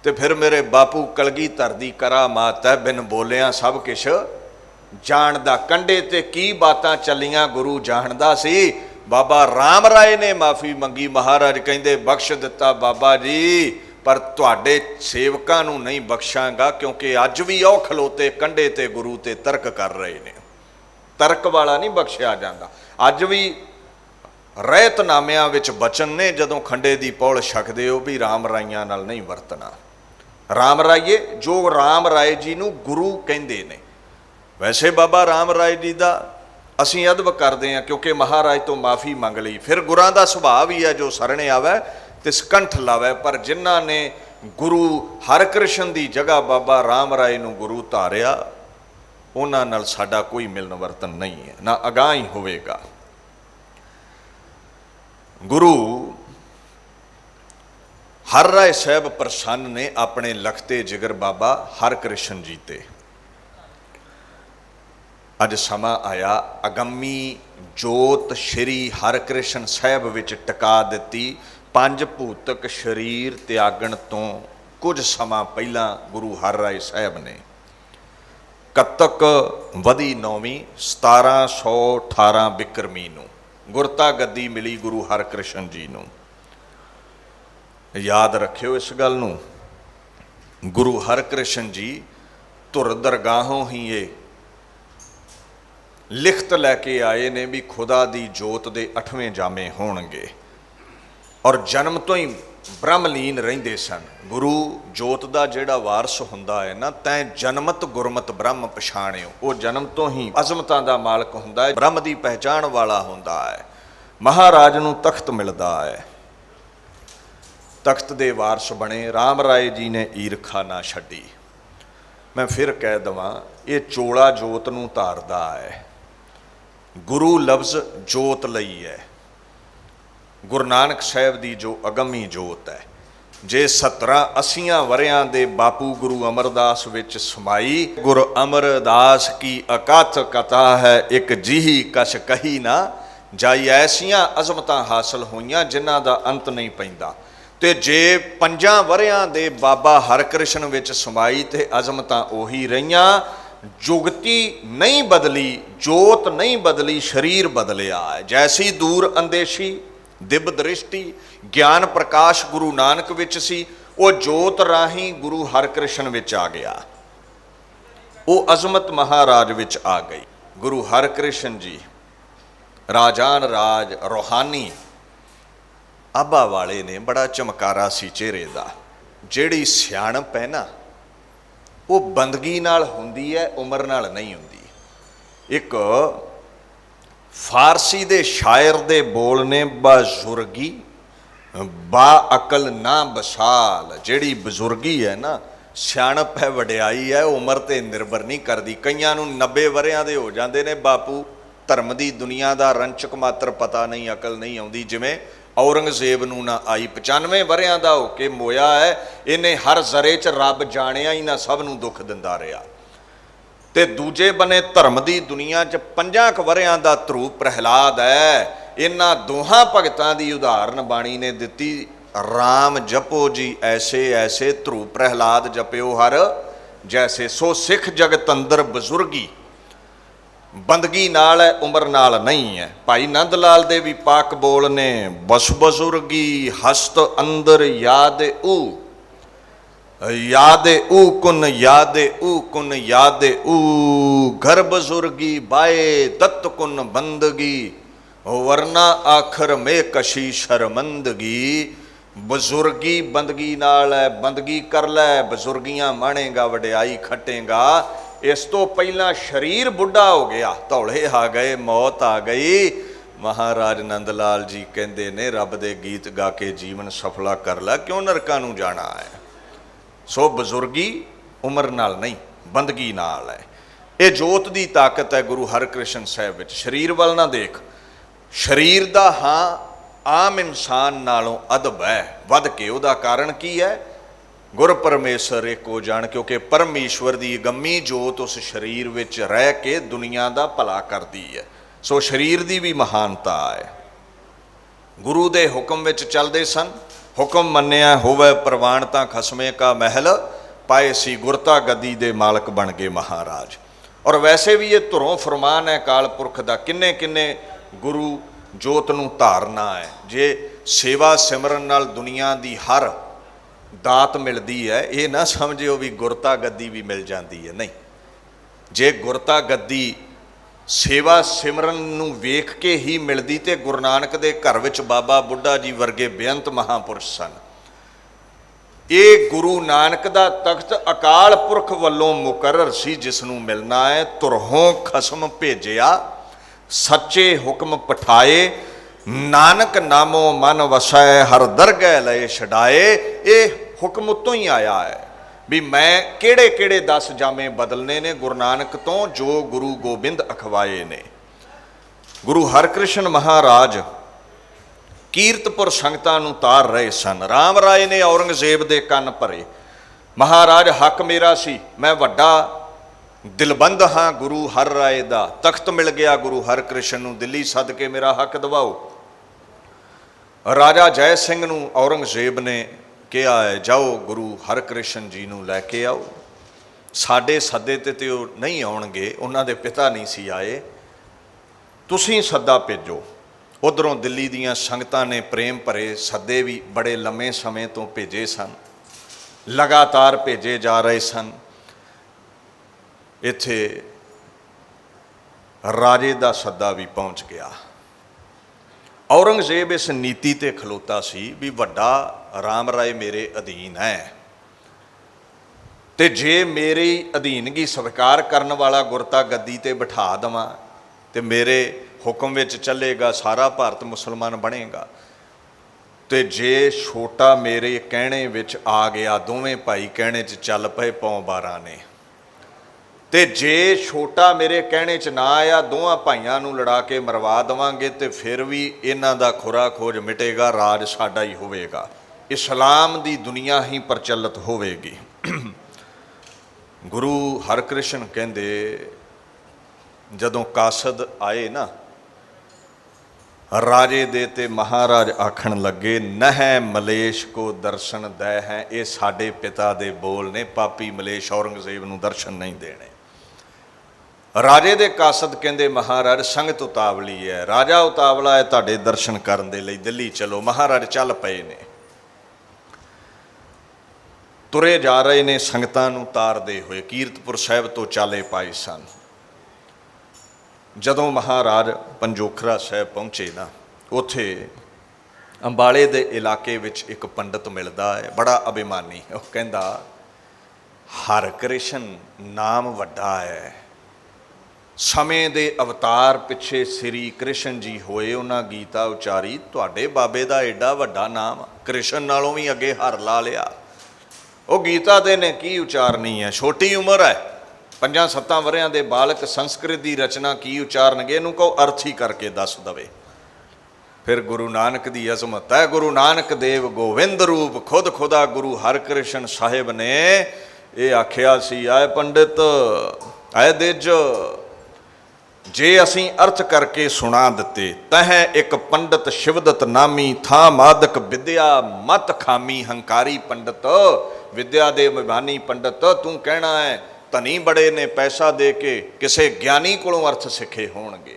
S1: ਤੇ ਫਿਰ ਮੇਰੇ ਬਾਪੂ ਕਲਗੀਧਰ ਦੀ ਕਰਾਮਾਤ ਹੈ, ਬਿਨ ਬੋਲਿਆ ਸਭ ਕੁਛ ਜਾਣਦਾ। ਕੰਢੇ ਤੇ ਕੀ ਬਾਤਾਂ ਚੱਲੀਆਂ ਗੁਰੂ ਜਾਣਦਾ ਸੀ। ਬਾਬਾ ਰਾਮ ਰਾਏ ਨੇ ਮਾਫੀ ਮੰਗੀ। ਮਹਾਰਾਜ ਕਹਿੰਦੇ ਬਖਸ਼ ਦਿੱਤਾ ਬਾਬਾ ਜੀ, ਪਰ ਤੁਹਾਡੇ ਸੇਵਕਾਂ ਨੂੰ ਨਹੀਂ ਬਖਸ਼ਾਂਗਾ, ਕਿਉਂਕਿ ਅੱਜ ਵੀ ਉਹ ਖਲੋਤੇ ਕੰਢੇ ਤੇ ਗੁਰੂ ਤੇ ਤਰਕ ਕਰ ਰਹੇ ਨੇ। ਤਰਕ ਵਾਲਾ ਨਹੀਂ ਬਖਸ਼ਿਆ ਜਾਂਦਾ। ਅੱਜ ਵੀ ਰਹਿਤਨਾਮਿਆਂ ਵਿੱਚ ਬਚਨ ਨੇ, ਜਦੋਂ ਖੰਡੇ ਦੀ ਪੌਲ ਛਕਦੇ ਹੋ ਵੀ ਰਾਮ ਰਾਈਆਂ ਨਾਲ ਨਹੀਂ ਵਰਤਣਾ। ਰਾਮ ਰਾਈਏ ਜੋ ਰਾਮ ਰਾਏ ਜੀ ਨੂੰ ਗੁਰੂ ਕਹਿੰਦੇ ਨੇ। ਵੈਸੇ ਬਾਬਾ ਰਾਮ ਰਾਏ ਜੀ ਦਾ ਅਸੀਂ ਅਦਬ ਕਰਦੇ ਹਾਂ, ਕਿਉਂਕਿ ਮਹਾਰਾਜ ਤੋਂ ਮਾਫੀ ਮੰਗ ਲਈ। ਫਿਰ ਗੁਰਾਂ ਦਾ ਸੁਭਾਅ ਵੀ ਹੈ, ਜੋ ਸਰਣੇ ਆਵੇ ਤੇ ਸਕੰਠ ਲਾਵੇ। ਪਰ ਜਿਨ੍ਹਾਂ ਨੇ ਗੁਰੂ ਹਰਕ੍ਰਿਸ਼ਨ ਦੀ ਜਗ੍ਹਾ ਬਾਬਾ ਰਾਮ ਰਾਏ ਨੂੰ ਗੁਰੂ ਧਾਰਿਆ, ਉਹਨਾਂ ਨਾਲ ਸਾਡਾ ਕੋਈ ਮਿਲਣ ਵਰਤਨ ਨਹੀਂ ਹੈ, ਨਾ ਅਗਾਂਹ ਹੀ ਹੋਵੇਗਾ। ਗੁਰੂ ਹਰ ਰਾਏ ਸਾਹਿਬ ਪ੍ਰਸੰਨ ਨੇ ਆਪਣੇ ਲਖਤੇ ਜਿਗਰ ਬਾਬਾ ਹਰਕ੍ਰਿਸ਼ਨ ਜੀ ਤੇ। ਅੱਜ ਸਮਾਂ ਆਇਆ, ਅਗੰਮੀ ਜੋਤ ਸ਼੍ਰੀ ਹਰਕ੍ਰਿਸ਼ਨ ਸਾਹਿਬ ਵਿੱਚ ਟਿਕਾ ਦਿੱਤੀ। ਪੰਜ ਭੂਤਕ ਸਰੀਰ ਤਿਆਗਣ ਤੋਂ ਕੁਝ ਸਮਾਂ ਪਹਿਲਾਂ ਗੁਰੂ ਹਰ ਰਾਏ ਸਾਹਿਬ ਨੇ ਕੱਤਕ ਵਧੀ 9ਵੀਂ 1718 ਬਿਕਰਮੀ ਨੂੰ ਗੁਰਤਾ ਗੱਦੀ ਮਿਲੀ ਗੁਰੂ ਹਰਕ੍ਰਿਸ਼ਨ ਜੀ ਨੂੰ। ਯਾਦ ਰੱਖਿਓ ਇਸ ਗੱਲ ਨੂੰ, ਗੁਰੂ ਹਰਕ੍ਰਿਸ਼ਨ ਜੀ ਧੁਰ ਦਰਗਾਹੋਂ ਹੀ ਇਹ ਲਿਖਤ ਲੈ ਕੇ ਆਏ ਨੇ ਵੀ ਖੁਦਾ ਦੀ ਜੋਤ ਦੇ 8ਵੇਂ ਜਾਮੇ ਹੋਣਗੇ, ਔਰ ਜਨਮ ਤੋਂ ਹੀ ਬ੍ਰਹਮਲੀਨ ਰਹਿੰਦੇ ਸਨ। ਗੁਰੂ ਜੋਤ ਦਾ ਜਿਹੜਾ ਵਾਰਸ ਹੁੰਦਾ ਹੈ ਨਾ, ਤੈਂ ਜਨਮਤ ਗੁਰਮਤ ਬ੍ਰਹਮ ਪਛਾਣਿਓ। ਉਹ ਜਨਮ ਤੋਂ ਹੀ ਅਜ਼ਮਤਾਂ ਦਾ ਮਾਲਕ ਹੁੰਦਾ ਹੈ, ਬ੍ਰਹਮ ਦੀ ਪਹਿਚਾਣ ਵਾਲਾ ਹੁੰਦਾ ਹੈ। ਮਹਾਰਾਜ ਨੂੰ ਤਖਤ ਮਿਲਦਾ ਹੈ, ਤਖਤ ਦੇ ਵਾਰਸ ਬਣੇ। ਰਾਮ ਰਾਏ ਜੀ ਨੇ ਈਰਖਾ ਨਾ ਛੱਡੀ। ਮੈਂ ਫਿਰ ਕਹਿ ਦੇਵਾਂ, ਇਹ ਚੋਲਾ ਜੋਤ ਨੂੰ ਧਾਰਦਾ ਹੈ। ਗੁਰੂ ਲਫ਼ਜ਼ ਜੋਤ ਲਈ ਹੈ। ਗੁਰੂ ਨਾਨਕ ਸਾਹਿਬ ਦੀ ਜੋ ਅਗੰਮੀ ਜੋਤ ਹੈ, ਜੇ 70-80 ਵਰਿਆਂ ਦੇ ਬਾਪੂ ਗੁਰੂ ਅਮਰਦਾਸ ਵਿੱਚ ਸਮਾਈ। ਗੁਰੂ ਅਮਰਦਾਸ ਕੀ ਅਕਥ ਕਥਾ ਹੈ, ਇੱਕ ਜਿਹੀ ਕਛ ਕਹੀ ਨਾ ਜਾਈ। ਐਸੀਆਂ ਅਜ਼ਮਤਾਂ ਹਾਸਲ ਹੋਈਆਂ ਜਿਨ੍ਹਾਂ ਦਾ ਅੰਤ ਨਹੀਂ ਪੈਂਦਾ। ਤੇ ਜੇ 5 ਵਰਿਆਂ ਦੇ ਬਾਬਾ ਹਰਕ੍ਰਿਸ਼ਨ ਵਿੱਚ ਸਮਾਈ ਤੇ ਅਜ਼ਮਤਾਂ ਉਹੀ ਰਹੀਆਂ। ਜੁਗਤੀ ਨਹੀਂ ਬਦਲੀ, ਜੋਤ ਨਹੀਂ ਬਦਲੀ, ਸਰੀਰ ਬਦਲਿਆ ਹੈ। ਜੈਸੀ ਦੂਰ ਅੰਦੇਸ਼ੀ ਦਿਵ ਦ੍ਰਿਸ਼ਟੀ ਗਿਆਨ ਪ੍ਰਕਾਸ਼ ਗੁਰੂ ਨਾਨਕ ਵਿੱਚ ਸੀ, ਉਹ ਜੋਤ ਰਾਹੀਂ ਗੁਰੂ ਹਰਕ੍ਰਿਸ਼ਨ ਵਿੱਚ ਆ ਗਿਆ। ਉਹ ਅਜ਼ਮਤ ਮਹਾਰਾਜ ਵਿੱਚ ਆ ਗਈ। ਗੁਰੂ ਹਰਕ੍ਰਿਸ਼ਨ ਜੀ ਰਾਜਾਨ ਰਾਜ ਰੂਹਾਨੀ ਆਭਾ ਵਾਲੇ ਨੇ। ਬੜਾ ਚਮਕਾਰਾ ਸੀ ਚਿਹਰੇ ਦਾ। ਜਿਹੜੀ ਸਿਆਣਪ ਹੈ ਨਾ, ਉਹ ਬੰਦਗੀ ਨਾਲ ਹੁੰਦੀ ਹੈ, ਉਮਰ ਨਾਲ ਨਹੀਂ ਹੁੰਦੀ। ਇੱਕ ਫਾਰਸੀ ਦੇ ਸ਼ਾਇਰ ਦੇ ਬੋਲ ਨੇ, ਬਜ਼ੁਰਗੀ ਬਾ ਅਕਲ ਨਾ ਬਸਾਲ। ਜਿਹੜੀ ਬਜ਼ੁਰਗੀ ਹੈ ਨਾ, ਸਿਆਣਪ ਹੈ, ਵਡਿਆਈ ਹੈ, ਉਮਰ ਤੇ ਨਿਰਭਰ ਨਹੀਂ ਕਰਦੀ। ਕਈਆਂ ਨੂੰ 90 ਵਰਿਆਂ ਦੇ ਹੋ ਜਾਂਦੇ ਨੇ ਬਾਪੂ, ਧਰਮ ਦੀ ਦੁਨੀਆ ਦਾ ਰੰਚਕ ਮਾਤਰ ਪਤਾ ਨਹੀਂ, ਅਕਲ ਨਹੀਂ ਆਉਂਦੀ। ਜਿਵੇਂ ਔਰੰਗਜ਼ੇਬ ਨੂੰ ਨਾ ਆਈ, 95 ਵਰਿਆਂ ਦਾ ਹੋ ਕੇ ਮੋਇਆ ਹੈ। ਇਹਨੇ ਹਰ ਜ਼ਰੇ 'ਚ ਰੱਬ ਜਾਣਿਆ ਹੀ ਨਾ, ਸਭ ਨੂੰ ਦੁੱਖ ਦਿੰਦਾ ਰਿਹਾ। ਤੇ ਦੂਜੇ ਬੰਨੇ ਧਰਮ ਦੀ ਦੁਨੀਆ 'ਚ 5 ਵਰਿਆਂ ਦਾ ਧਰੂ ਪ੍ਰਹਿਲਾਦ ਹੈ। ਇਹਨਾਂ ਦੋਹਾਂ ਭਗਤਾਂ ਦੀ ਉਦਾਹਰਨ ਬਾਣੀ ਨੇ ਦਿੱਤੀ। ਰਾਮ ਜਪੋ ਜੀ ਐਸੇ ਐਸੇ, ਧਰੂ ਪ੍ਰਹਿਲਾਦ ਜਪਿਓ ਹਰ ਜੈਸੇ। ਸੋ ਸਿੱਖ ਜਗਤ ਅੰਦਰ ਬਜ਼ੁਰਗੀ ਬੰਦਗੀ ਨਾਲ ਹੈ, ਉਮਰ ਨਾਲ ਨਹੀਂ ਹੈ। ਭਾਈ ਨੰਦ ਲਾਲ ਦੇ ਵੀ ਪਾਕ ਬੋਲ ਨੇ, ਬਸ ਬਜ਼ੁਰਗੀ ਹਸਤ ਅੰਦਰ ਯਾਦ ਊ, ਯਾਦੇ ਊ ਕੁਨ ਯਾਦੇ ਊ ਕੁਨ ਯਾਦੇ ਊ। ਘਰ ਬਜ਼ੁਰਗੀ ਬਾਏ ਤਤ ਕੁਨ ਬੰਦਗੀ, ਵਰਨਾ ਆਖਰ ਮੇ ਕਸ਼ੀ ਸ਼ਰਮੰਦਗੀ। ਬਜ਼ੁਰਗੀ ਬੰਦਗੀ ਨਾਲ ਹੈ, ਬੰਦਗੀ ਕਰ ਲੈ, ਬਜ਼ੁਰਗੀਆਂ ਮਾਣੇਗਾ, ਵਡਿਆਈ ਖੱਟੇਗਾ। ਇਸ ਤੋਂ ਪਹਿਲਾਂ ਸਰੀਰ ਬੁੱਢਾ ਹੋ ਗਿਆ, ਧੌਲੇ ਆ ਗਏ, ਮੌਤ ਆ ਗਈ। ਮਹਾਰਾਜ ਨੰਦ ਲਾਲ ਜੀ ਕਹਿੰਦੇ ਨੇ, ਰੱਬ ਦੇ ਗੀਤ ਗਾ ਕੇ ਜੀਵਨ ਸਫਲਾ ਕਰ ਲੈ, ਕਿਉਂ ਨਰਕਾਂ ਨੂੰ ਜਾਣਾ ਹੈ। ਸੋ ਬਜ਼ੁਰਗੀ ਉਮਰ ਨਾਲ ਨਹੀਂ, ਬੰਦਗੀ ਨਾਲ ਹੈ। ਇਹ ਜੋਤ ਦੀ ਤਾਕਤ ਹੈ ਗੁਰੂ ਹਰਕ੍ਰਿਸ਼ਨ ਸਾਹਿਬ ਵਿੱਚ। ਸਰੀਰ ਵੱਲ ਨਾ ਦੇਖ, शरीर दा हाँ आम इंसान नालों अदब है वध के। उहदा कारण की है? गुर परमेश्वर एको जान, क्योंकि परम ईश्वर की गम्मी जोत उस शरीर विच रह के दुनिया का भला करती है। सो शरीर की भी महानता है। गुरु दे हुक्म विच चलदे सन, हुक्म मन्निया होवे प्रवान तां खसमे का महल पाए सी, गुरता गद्दी दे मालक बन गए महाराज। और वैसे भी ये धुरों फरमान है काल पुरख का, किन्ने किन्ने गुरु जोत नूं धारना है। जे सेवा सिमरन नाल दुनिया की हर दात मिलती है, ये ना समझिओ भी गुरता गद्दी भी मिल जाती है, नहीं। जे गुरता गद्दी सेवा सिमरन नूं वेख के ही मिलती तो गुरु नानक दे घर विच बाबा बुढ़ा जी वर्गे बेअंत महापुरुष सन। ये गुरु नानक दा तख्त अकाल पुरख वल्लों मुकर्रर सी जिसनों मिलना है। तुरहों खसम भेजिया सच्चे हुक्म पठाए, नानक नामों मन वसै हर दरगह लए छड़ाए। ये हुक्म उतों ही आया है भी मैं केड़े केड़े 10 जामे बदलने ने गुरु नानक तो जो गुरु गोबिंद अखवाए ने। गुरु हरकृष्ण महाराज कीरतपुर संगतां नूं तार रहे सन। राम राय ने औरंगजेब दे कन भरे, महाराज हक मेरा सी, मैं वड्डा दिलबंद हाँ गुरु हर राय दा, तख्त मिल गया गुरु हरकृष्ण नूं, दिल्ली सद के मेरा हक दवाओ। राजा जय सिंह नूं औरंगजेब ने कहा है जाओ गुरु हरकृष्ण जी नूं लैके आओ। साडे सदे ते वो नहीं आउणगे, उन्हां दे पिता नहीं सी आए, तुसीं सद्दा भेजो। उधरों दिल्ली दीयां संगतां ने प्रेम भरे सदे भी बड़े लम्मे समय तो भेजे सन, लगातार भेजे जा रहे सन। इत्थे राजे दा सद्दा भी पहुँच गया। औरंगजेब इस नीति ते खलोता सी भी वड्डा राम राय मेरे अधीन है, ते जे मेरी अधीनगी स्वीकार करने वाला गुरता गद्दी ते बिठा देवां ते मेरे हुक्म विच चलेगा, सारा भारत मुसलमान बनेगा। ते जे छोटा मेरे कहने विच आ गया, दोवें भाई कहने च चल पे पौ 12 ने, ते जे छोटा मेरे कहने च ना आया, दोवां भाइयों नूं लड़ा के मरवा देवांगे ते फिर भी इन्हां दा खुरा खोज मिटेगा, राज साडा ही होवेगा, इस्लाम दी दुनिया ही प्रचलित होवेगी। गुरु हरकृष्ण कहंदे जदों कासद आए ना राजे दे ते महाराज आखण लगे, नह मलेश को दर्शन दै है। ये साडे पिता दे बोल ने, पापी मलेश औरंगजेब नूं दर्शन नहीं देने। राजे दे कासद कहंदे महाराज संगत उतावली है, राजा उतावला है तुहाडे दर्शन करन दे लई, दिल्ली चलो। महाराज चल पए ने, तुरे जा रहे ने संगतां नूं तारदे होए, कीरतपुर साहिब तो चाले पाए सन। जदों महाराज पंजोखरा साहिब पहुँचे ना, उत्थे अंबाले दे इलाके विच एक पंडित मिलदा है, बड़ा अभिमानी। वो कहंदा हरकृष्ण नाम वड्डा है, समय दे अवतार पिछे श्री कृष्ण जी होए, उन्हां गीता उचारी, तुहाडे बाबे दा एडा वड्डा नाम, कृष्ण नालों भी अगे हर ला लिया। वो गीता दे ने की उचारनी है, छोटी उम्र है, 5-7 वरियां दे बालक संस्कृत की रचना की उचारनगे, इनू कहो अर्थ ही करके दस दवे। फिर गुरु नानक की अजमत है, गुरु नानक देव गोविंद रूप, खुद खुदा गुरु हरकृष्ण साहिब ने ये आख्या सी, आए पंडित आए दिज, जे असी अर्थ करके सुना दिते, तह एक पंडित शिवदत्त नामी, था मादक विद्या मत खामी। हंकारी पंडित, विद्या दे अभिमानी पंडित, तू कहना है धनी बड़े ने पैसा दे के किसी ज्ञानी कोलों अर्थ सिखे होणगे,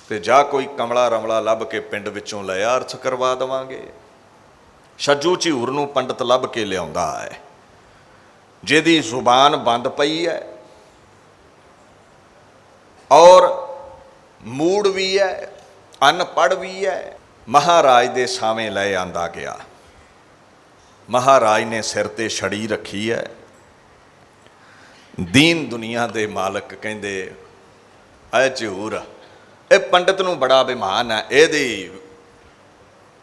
S1: ते जा कोई कमला रमला लभ के पिंड विचों लिया, अर्थ करवा देवांगे। छज्जू झूर नूं पंडित लभ के लिआउंदा है, जिहदी जुबान बंद पई है और मूड भी है, अनपढ़ भी है। महाराज दे सावें लै आंदा गया। महाराज ने सिर ते छड़ी रखी है। दीन दुनिया दे मालक कहंदे ऐ झूर, ये पंडित नूं बड़ा अभिमान है, इहदी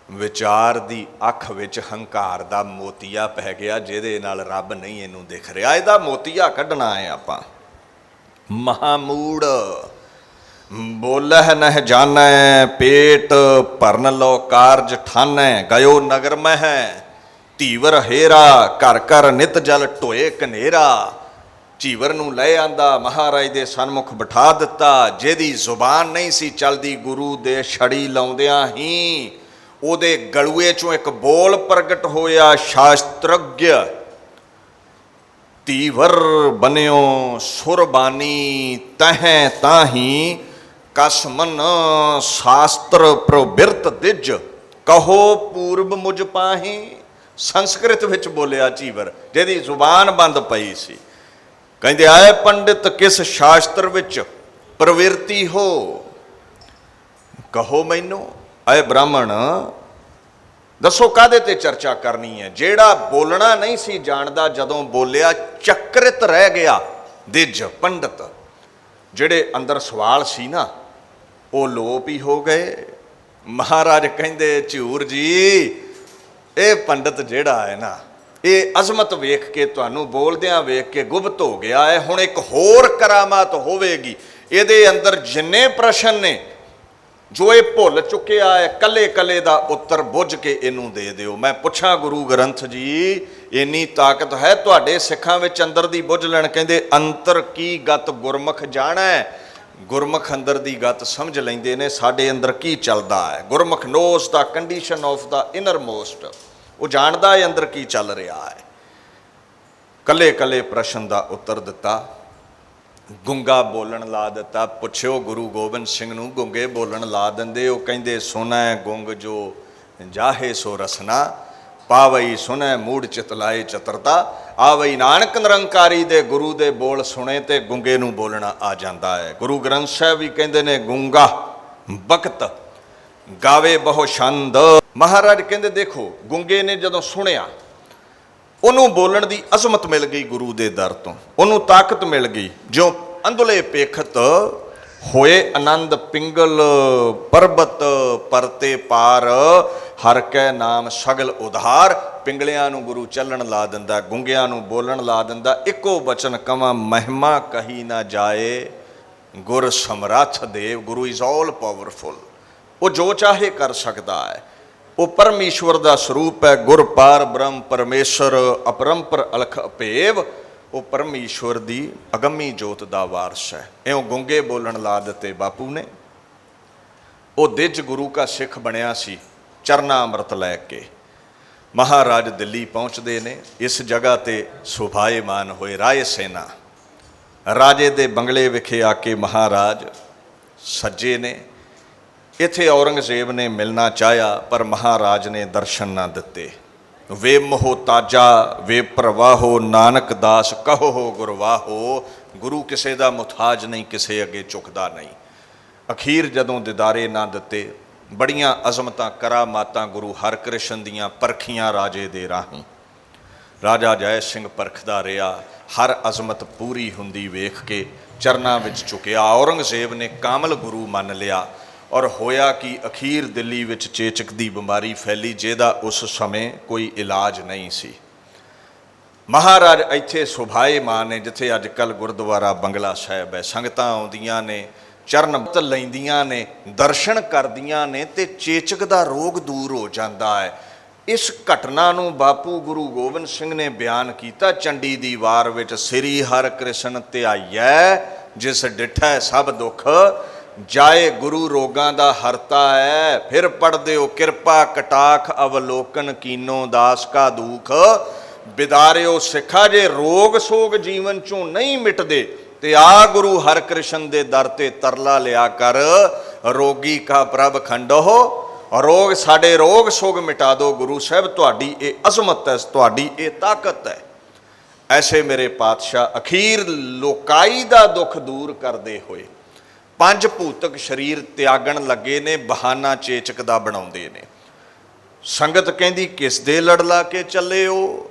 S1: विचार दी अख विच हंकार दा मोतिया पै गया, जिहदे नाल रब नहीं इहनूं दिख रहा, इहदा मोतिया कढना है आपां। महामूड़ बोलह नह जानै पेट भरन लो कारज ठानै गयो नगर मह ਧੀਵਰ हेरा घर घर नित जल ਢੋਏ कनेरा। ਝੀਵਰ ਨੂੰ ਲੈ ਆਂਦਾ, ਮਹਾਰਾਜ ਦੇ ਸਨਮੁਖ ਬਿਠਾ ਦਿੱਤਾ। ਜਿਹਦੀ ਜ਼ੁਬਾਨ ਨਹੀਂ ਸੀ ਚੱਲਦੀ, ਗੁਰੂ ਦੇ ਛੜੀ ਲਾਉਂਦਿਆਂ ਹੀ ਉਹਦੇ ਗਲੂਏ ਚੋਂ ਇੱਕ ਬੋਲ ਪ੍ਰਗਟ ਹੋਇਆ, ਸ਼ਾਸਤਰਗ੍ਯ ਧੀਵਰ ਬਨਿਓ ਸੁਰਬਾਨੀ ਤਹਿ ਤਾਹੀ ਕਸਮਨ ਸ਼ਾਸਤਰ ਪ੍ਰਵਿਰਤ ਦਿਜ ਕਹੋ ਪੂਰਬ ਮੁਝ ਪਾਹੀ। ਸੰਸਕ੍ਰਿਤ ਵਿੱਚ ਬੋਲਿਆ ਝੀਵਰ, ਜਿਹਦੀ ਜ਼ੁਬਾਨ ਬੰਦ ਪਈ ਸੀ। ਕਹਿੰਦੇ ਆਏ ਪੰਡਿਤ ਕਿਸ ਸ਼ਾਸਤਰ ਵਿੱਚ ਪ੍ਰਵਿਰਤੀ ਹੋ, ਕਹੋ ਮੈਨੂੰ। ਆਏ ਬ੍ਰਾਹਮਣ ਦੱਸੋ ਕਾਹਦੇ ਤੇ ਚਰਚਾ ਕਰਨੀ ਹੈ। ਜਿਹੜਾ ਬੋਲਣਾ ਨਹੀਂ ਸੀ ਜਾਣਦਾ, ਜਦੋਂ ਬੋਲਿਆ ਚੱਕਰਿਤ ਰਹਿ ਗਿਆ ਦਿਜ ਪੰਡਿਤ। ਜਿਹੜੇ ਅੰਦਰ ਸਵਾਲ ਸੀ ਨਾ, ਉਹ ਲੋਪ ਹੀ ਹੋ ਗਏ। ਮਹਾਰਾਜ ਕਹਿੰਦੇ ਝੂਰ ਜੀ, ਇਹ ਪੰਡਿਤ ਜਿਹੜਾ ਹੈ ਨਾ, ਇਹ ਅਜ਼ਮਤ ਵੇਖ ਕੇ, ਤੁਹਾਨੂੰ ਬੋਲਦਿਆਂ ਵੇਖ ਕੇ ਗੁਪਤ ਹੋ ਗਿਆ ਹੈ। ਹੁਣ ਇੱਕ ਹੋਰ ਕਰਾਮਾਤ ਹੋਵੇਗੀ। ਇਹਦੇ ਅੰਦਰ ਜਿੰਨੇ ਪ੍ਰਸ਼ਨ ਨੇ ਜੋ ਇਹ ਭੁੱਲ ਚੁੱਕਿਆ ਹੈ, ਕੱਲੇ ਕੱਲੇ ਦਾ ਉੱਤਰ ਬੁੱਝ ਕੇ ਇਹਨੂੰ ਦੇ ਦਿਓ। ਮੈਂ ਪੁੱਛਾਂ ਗੁਰੂ ਗ੍ਰੰਥ ਜੀ, ਇੰਨੀ ਤਾਕਤ ਹੈ ਤੁਹਾਡੇ ਸਿੱਖਾਂ ਵਿੱਚ ਅੰਦਰ ਦੀ ਬੁੱਝ ਲੈਣ। ਕਹਿੰਦੇ ਅੰਤਰ ਕੀ ਗਤ ਗੁਰਮੁਖ ਜਾਣੈ। ਗੁਰਮੁਖ ਅੰਦਰ ਦੀ ਗਤ ਸਮਝ ਲੈਂਦੇ ਨੇ, ਸਾਡੇ ਅੰਦਰ ਕੀ ਚੱਲਦਾ ਹੈ। Gurmukh knows the condition of the innermost, ਉਹ ਜਾਣਦਾ ਹੈ ਅੰਦਰ ਕੀ ਚੱਲ ਰਿਹਾ ਹੈ। ਕੱਲੇ ਕੱਲੇ ਪ੍ਰਸ਼ਨ ਦਾ ਉੱਤਰ ਦਿੱਤਾ। ਗੁੰਗਾ ਬੋਲਣ ਲਾ ਦਿੱਤਾ। ਪੁੱਛਿਓ ਗੁਰੂ ਗੋਬਿੰਦ ਸਿੰਘ ਨੂੰ, ਗੁੰਗੇ ਬੋਲਣ ਲਾ ਦਿੰਦੇ। ਉਹ ਕਹਿੰਦੇ ਸੁਣੈ ਗੁੰਗ ਜੋ ਜਾਹੇ ਸੋ ਰਸਨਾ, ਪਾਵਈ ਸੁਣੈ ਮੂੜ ਚਿਤ ਲਾਏ ਚਤਰਤਾ। ਆਵਈ ਨਾਨਕ ਨਿਰੰਕਾਰੀ ਦੇ ਗੁਰੂ ਦੇ ਬੋਲ ਸੁਣੇ ਤੇ ਗੁੰਗੇ ਨੂੰ ਬੋਲਣਾ ਆ ਜਾਂਦਾ ਹੈ। ਗੁਰੂ ਗ੍ਰੰਥ ਸਾਹਿਬ ਵੀ ਕਹਿੰਦੇ ਨੇ ਗੁੰਗਾ ਬਖਤ ਗਾਵੇ ਬਹੁ ਛੰਦ। ਮਹਾਰਾਜ ਕਹਿੰਦੇ ਦੇਖੋ, ਗੁੰਗੇ ਨੇ ਜਦੋਂ ਸੁਣਿਆ, ਉਹਨੂੰ ਬੋਲਣ ਦੀ ਅਜ਼ਮਤ ਮਿਲ ਗਈ ਗੁਰੂ ਦੇ ਦਰ ਤੋਂ, ਉਹਨੂੰ ਤਾਕਤ ਮਿਲ ਗਈ। ਜਿਉਂ ਅੰਧਲੇ ਪੇਖਤ ਹੋਏ ਆਨੰਦ ਪਿੰਗਲ ਪਰਬਤ ਪਰਤੇ ਪਾਰ, ਹਰ ਕੈ ਨਾਮ ਸਗਲ ਉਧਾਰ। ਪਿੰਗਲਿਆਂ ਨੂੰ ਗੁਰੂ ਚੱਲਣ ਲਾ ਦਿੰਦਾ, ਗੁੰਗਿਆਂ ਨੂੰ ਬੋਲਣ ਲਾ ਦਿੰਦਾ। ਇੱਕੋ ਬਚਨ ਕਵਾਂ ਮਹਿਮਾ ਕਹੀ ਨਾ ਜਾਏ, ਗੁਰ ਸਮਰੱਥ ਦੇਵ। ਗੁਰੂ ਇਜ਼ ਆਲ ਪਾਵਰਫੁਲ, ਉਹ ਜੋ ਚਾਹੇ ਕਰ ਸਕਦਾ ਹੈ। ਉਹ ਪਰਮੇਸ਼ਵਰ ਦਾ ਸਰੂਪ ਹੈ। ਗੁਰ ਪਾਰ ਬ੍ਰਹਮ ਪਰਮੇਸ਼ਰ ਅਪਰੰਪਰ ਅਲਖ ਅਭੇਵ। ਉਹ ਪਰਮੇਸ਼ਵਰ ਦੀ ਅਗੰਮੀ ਜੋਤ ਦਾ ਵਾਰਸ ਹੈ। ਇਉਂ ਗੁੰਗੇ ਬੋਲਣ ਲਾ ਦਿੱਤੇ ਬਾਪੂ ਨੇ। ਉਹ ਦਿਜ ਗੁਰੂ ਕਾ ਸਿੱਖ ਬਣਿਆ ਸੀ, ਚਰਨਾ ਅੰਮ੍ਰਿਤ ਲੈ ਕੇ। ਮਹਾਰਾਜ ਦਿੱਲੀ ਪਹੁੰਚਦੇ ਨੇ। ਇਸ ਜਗ੍ਹਾ ਤੇ ਸੁਭਾਏਮਾਨ ਹੋਏ ਰਾਏ ਸੈਨਾ। ਰਾਜੇ ਦੇ ਬੰਗਲੇ ਵਿਖੇ ਆ ਕੇ ਮਹਾਰਾਜ ਸੱਜੇ ਨੇ। ਇੱਥੇ ਔਰੰਗਜ਼ੇਬ ਨੇ ਮਿਲਣਾ ਚਾਹਿਆ, ਪਰ ਮਹਾਰਾਜ ਨੇ ਦਰਸ਼ਨ ਨਾ ਦਿੱਤੇ। ਵੇ ਮੋਹ ਤਾਜਾ ਵੇ ਪ੍ਰਵਾਹੋ, ਨਾਨਕ ਦਾਸ ਕਹੋ ਗੁਰਵਾਹੋ। ਗੁਰੂ ਕਿਸੇ ਦਾ ਮੁਹਤਾਜ ਨਹੀਂ, ਕਿਸੇ ਅੱਗੇ ਝੁਕਦਾ ਨਹੀਂ। ਅਖੀਰ ਜਦੋਂ ਦਿਦਾਰੇ ਨਾ ਦਿੱਤੇ, ਬੜੀਆਂ ਅਜ਼ਮਤਾਂ ਕਰਾਮਾਤਾਂ ਗੁਰੂ ਹਰਕ੍ਰਿਸ਼ਨ ਦੀਆਂ ਪਰਖੀਆਂ ਰਾਜੇ ਦੇ ਰਾਹੀਂ। ਰਾਜਾ ਜੈ ਸਿੰਘ ਪਰਖਦਾ ਰਿਹਾ, ਹਰ ਅਜ਼ਮਤ ਪੂਰੀ ਹੁੰਦੀ ਵੇਖ ਕੇ ਚਰਨਾਂ ਵਿੱਚ ਝੁਕਿਆ। ਔਰੰਗਜ਼ੇਬ ਨੇ ਕਾਮਲ ਗੁਰੂ ਮੰਨ ਲਿਆ। ਔਰ ਹੋਇਆ ਕਿ ਅਖੀਰ ਦਿੱਲੀ ਵਿੱਚ ਚੇਚਕ ਦੀ ਬਿਮਾਰੀ ਫੈਲੀ, ਜਿਹਦਾ ਉਸ ਸਮੇਂ ਕੋਈ ਇਲਾਜ ਨਹੀਂ ਸੀ। ਮਹਾਰਾਜ ਇੱਥੇ ਸੁਭਾਏਮਾਨ ਨੇ, ਜਿੱਥੇ ਅੱਜ ਕੱਲ੍ਹ ਗੁਰਦੁਆਰਾ ਬੰਗਲਾ ਸਾਹਿਬ ਹੈ। ਸੰਗਤਾਂ ਆਉਂਦੀਆਂ ਨੇ, ਚਰਨ ਲੈਂਦੀਆਂ ਨੇ, ਦਰਸ਼ਨ ਕਰਦੀਆਂ ਨੇ, ਤੇ ਚੇਚਕ ਦਾ ਰੋਗ ਦੂਰ ਹੋ ਜਾਂਦਾ ਹੈ। ਇਸ ਘਟਨਾ ਨੂੰ ਬਾਪੂ ਗੁਰੂ ਗੋਬਿੰਦ ਸਿੰਘ ਨੇ ਬਿਆਨ ਕੀਤਾ ਚੰਡੀ ਦੀ ਵਾਰ ਵਿੱਚ। ਸ੍ਰੀ ਹਰਿਕ੍ਰਿਸ਼ਨ ਧਿਆਈਐ ਜਿਸ ਡਿਠੈ ਸਭ ਦੁੱਖ, ਜਾਏ ਗੁਰੂ ਰੋਗਾਂ ਦਾ ਹਰਤਾ ਹੈ। ਫਿਰ ਪੜ੍ਹਦੇ ਹੋ ਕਿਰਪਾ ਕਟਾਖ ਅਵਲੋਕਨ ਕੀਨੋ ਦਾਸ ਕਾ ਦੁਖ। ਬਿਦਾਰਿਓ ਸਿੱਖਾ, ਜੇ ਰੋਗ ਸੋਗ ਜੀਵਨ ਚੋਂ ਨਹੀਂ ਮਿਟਦੇ ਤੇ ਆ ਗੁਰੂ ਹਰਿਕ੍ਰਿਸ਼ਨ ਦੇ ਦਰ ਤੇ ਤਰਲਾ ਲਿਆ ਕਰ। ਰੋਗੀ ਕਾ ਪ੍ਰਭ ਖੰਡੋ, ਰੋਗ ਸਾਡੇ ਰੋਗ ਸੋਗ ਮਿਟਾ ਦੋ। ਗੁਰੂ ਸਾਹਿਬ ਤੁਹਾਡੀ ਇਹ ਅਜ਼ਮਤ ਹੈ, ਤੁਹਾਡੀ ਇਹ ਤਾਕਤ ਹੈ। ਐਸੇ ਮੇਰੇ ਪਾਤਸ਼ਾਹ ਅਖੀਰ ਲੋਕਾਈ ਦਾ ਦੁੱਖ ਦੂਰ ਕਰਦੇ ਹੋਏ ਪੰਜ ਭੂਤਕ ਸਰੀਰ ਤਿਆਗਣ ਲੱਗੇ ਨੇ। ਬਹਾਨਾ ਚੇਚਕ ਦਾ ਬਣਾਉਂਦੇ ਨੇ। ਸੰਗਤ ਕਹਿੰਦੀ ਕਿਸ ਦੇ ਲੜ ਲਾ ਕੇ ਚੱਲੇ ਹੋ?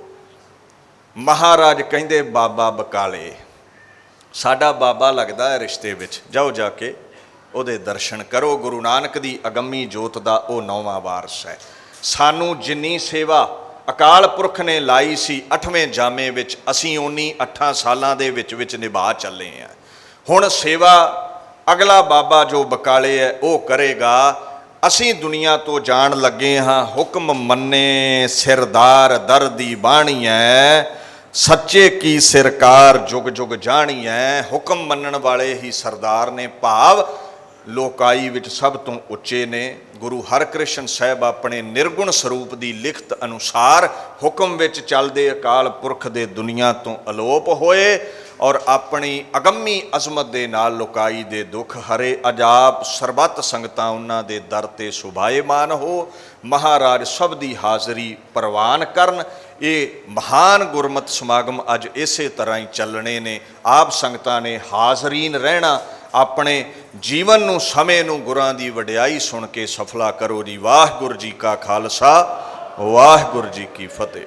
S1: ਮਹਾਰਾਜ ਕਹਿੰਦੇ ਬਾਬਾ ਬਕਾਲੇ, ਸਾਡਾ ਬਾਬਾ ਲੱਗਦਾ ਹੈ ਰਿਸ਼ਤੇ ਵਿੱਚ, ਜਾਓ ਜਾ ਕੇ ਉਹਦੇ ਦਰਸ਼ਨ ਕਰੋ। ਗੁਰੂ ਨਾਨਕ ਦੀ ਅਗੰਮੀ ਜੋਤ ਦਾ ਉਹ 9ਵਾਂ ਵਾਰਸ ਹੈ। ਸਾਨੂੰ ਜਿੰਨੀ ਸੇਵਾ ਅਕਾਲ ਪੁਰਖ ਨੇ ਲਾਈ ਸੀ 8ਵੇਂ ਜਾਮੇ ਵਿੱਚ, ਅਸੀਂ ਉਨੀ 8 ਸਾਲਾਂ ਦੇ ਵਿੱਚ ਨਿਭਾ ਚੱਲੇ ਹਾਂ। ਹੁਣ ਸੇਵਾ ਅਗਲਾ ਬਾਬਾ ਜੋ ਬਕਾਲੇ ਹੈ ਉਹ ਕਰੇਗਾ। ਅਸੀਂ ਦੁਨੀਆ ਤੋਂ ਜਾਣ ਲੱਗੇ ਹਾਂ, ਹੁਕਮ ਮੰਨੇ ਸਿਰਦਾਰ ਦਰ ਦੀ ਬਾਣੀਐ, ਸੱਚੇ ਕੀ ਸਿਰਕਾਰ ਜੁਗ ਜੁਗ ਜਾਣੀਐ। ਹੁਕਮ ਮੰਨਣ ਵਾਲੇ ਹੀ ਸਰਦਾਰ ਨੇ, ਭਾਵ ਲੋਕਾਈ ਵਿੱਚ ਸਭ ਤੋਂ ਉੱਚੇ ਨੇ। ਗੁਰੂ ਹਰਕ੍ਰਿਸ਼ਨ ਸਾਹਿਬ ਆਪਣੇ ਨਿਰਗੁਣ ਸਰੂਪ ਦੀ ਲਿਖਤ ਅਨੁਸਾਰ ਹੁਕਮ ਵਿੱਚ ਚੱਲਦੇ ਅਕਾਲ ਪੁਰਖ ਦੇ ਦੁਨੀਆ ਤੋਂ ਅਲੋਪ ਹੋਏ ਔਰ ਆਪਣੀ ਅਗੰਮੀ ਅਜ਼ਮਤ ਦੇ ਨਾਲ ਲੋਕਾਈ ਦੇ ਦੁੱਖ ਹਰੇ। ਅਜਾਪ ਸਰਬੱਤ ਸੰਗਤਾਂ ਉਹਨਾਂ ਦੇ ਦਰ ਤੇ ਸੁਭਾਏਮਾਨ ਹੋ। ਮਹਾਰਾਜ ਸਭ ਦੀ ਹਾਜ਼ਰੀ ਪ੍ਰਵਾਨ ਕਰਨ। ਇਹ ਮਹਾਨ ਗੁਰਮਤਿ ਸਮਾਗਮ ਅੱਜ ਇਸੇ ਤਰ੍ਹਾਂ ਹੀ ਚੱਲਣੇ ਨੇ। ਆਪ ਸੰਗਤਾਂ ਨੇ ਹਾਜ਼ਰੀਨ ਰਹਿਣਾ, ਆਪਣੇ ਜੀਵਨ ਨੂੰ ਸਮੇਂ ਨੂੰ ਗੁਰਾਂ ਦੀ ਵਡਿਆਈ ਸੁਣ ਕੇ ਸਫਲਾ ਕਰੋ ਜੀ। ਵਾਹਿਗੁਰੂ ਜੀ ਕਾ ਖਾਲਸਾ, ਵਾਹਿਗੁਰੂ ਜੀ ਕੀ ਫਤਿਹ।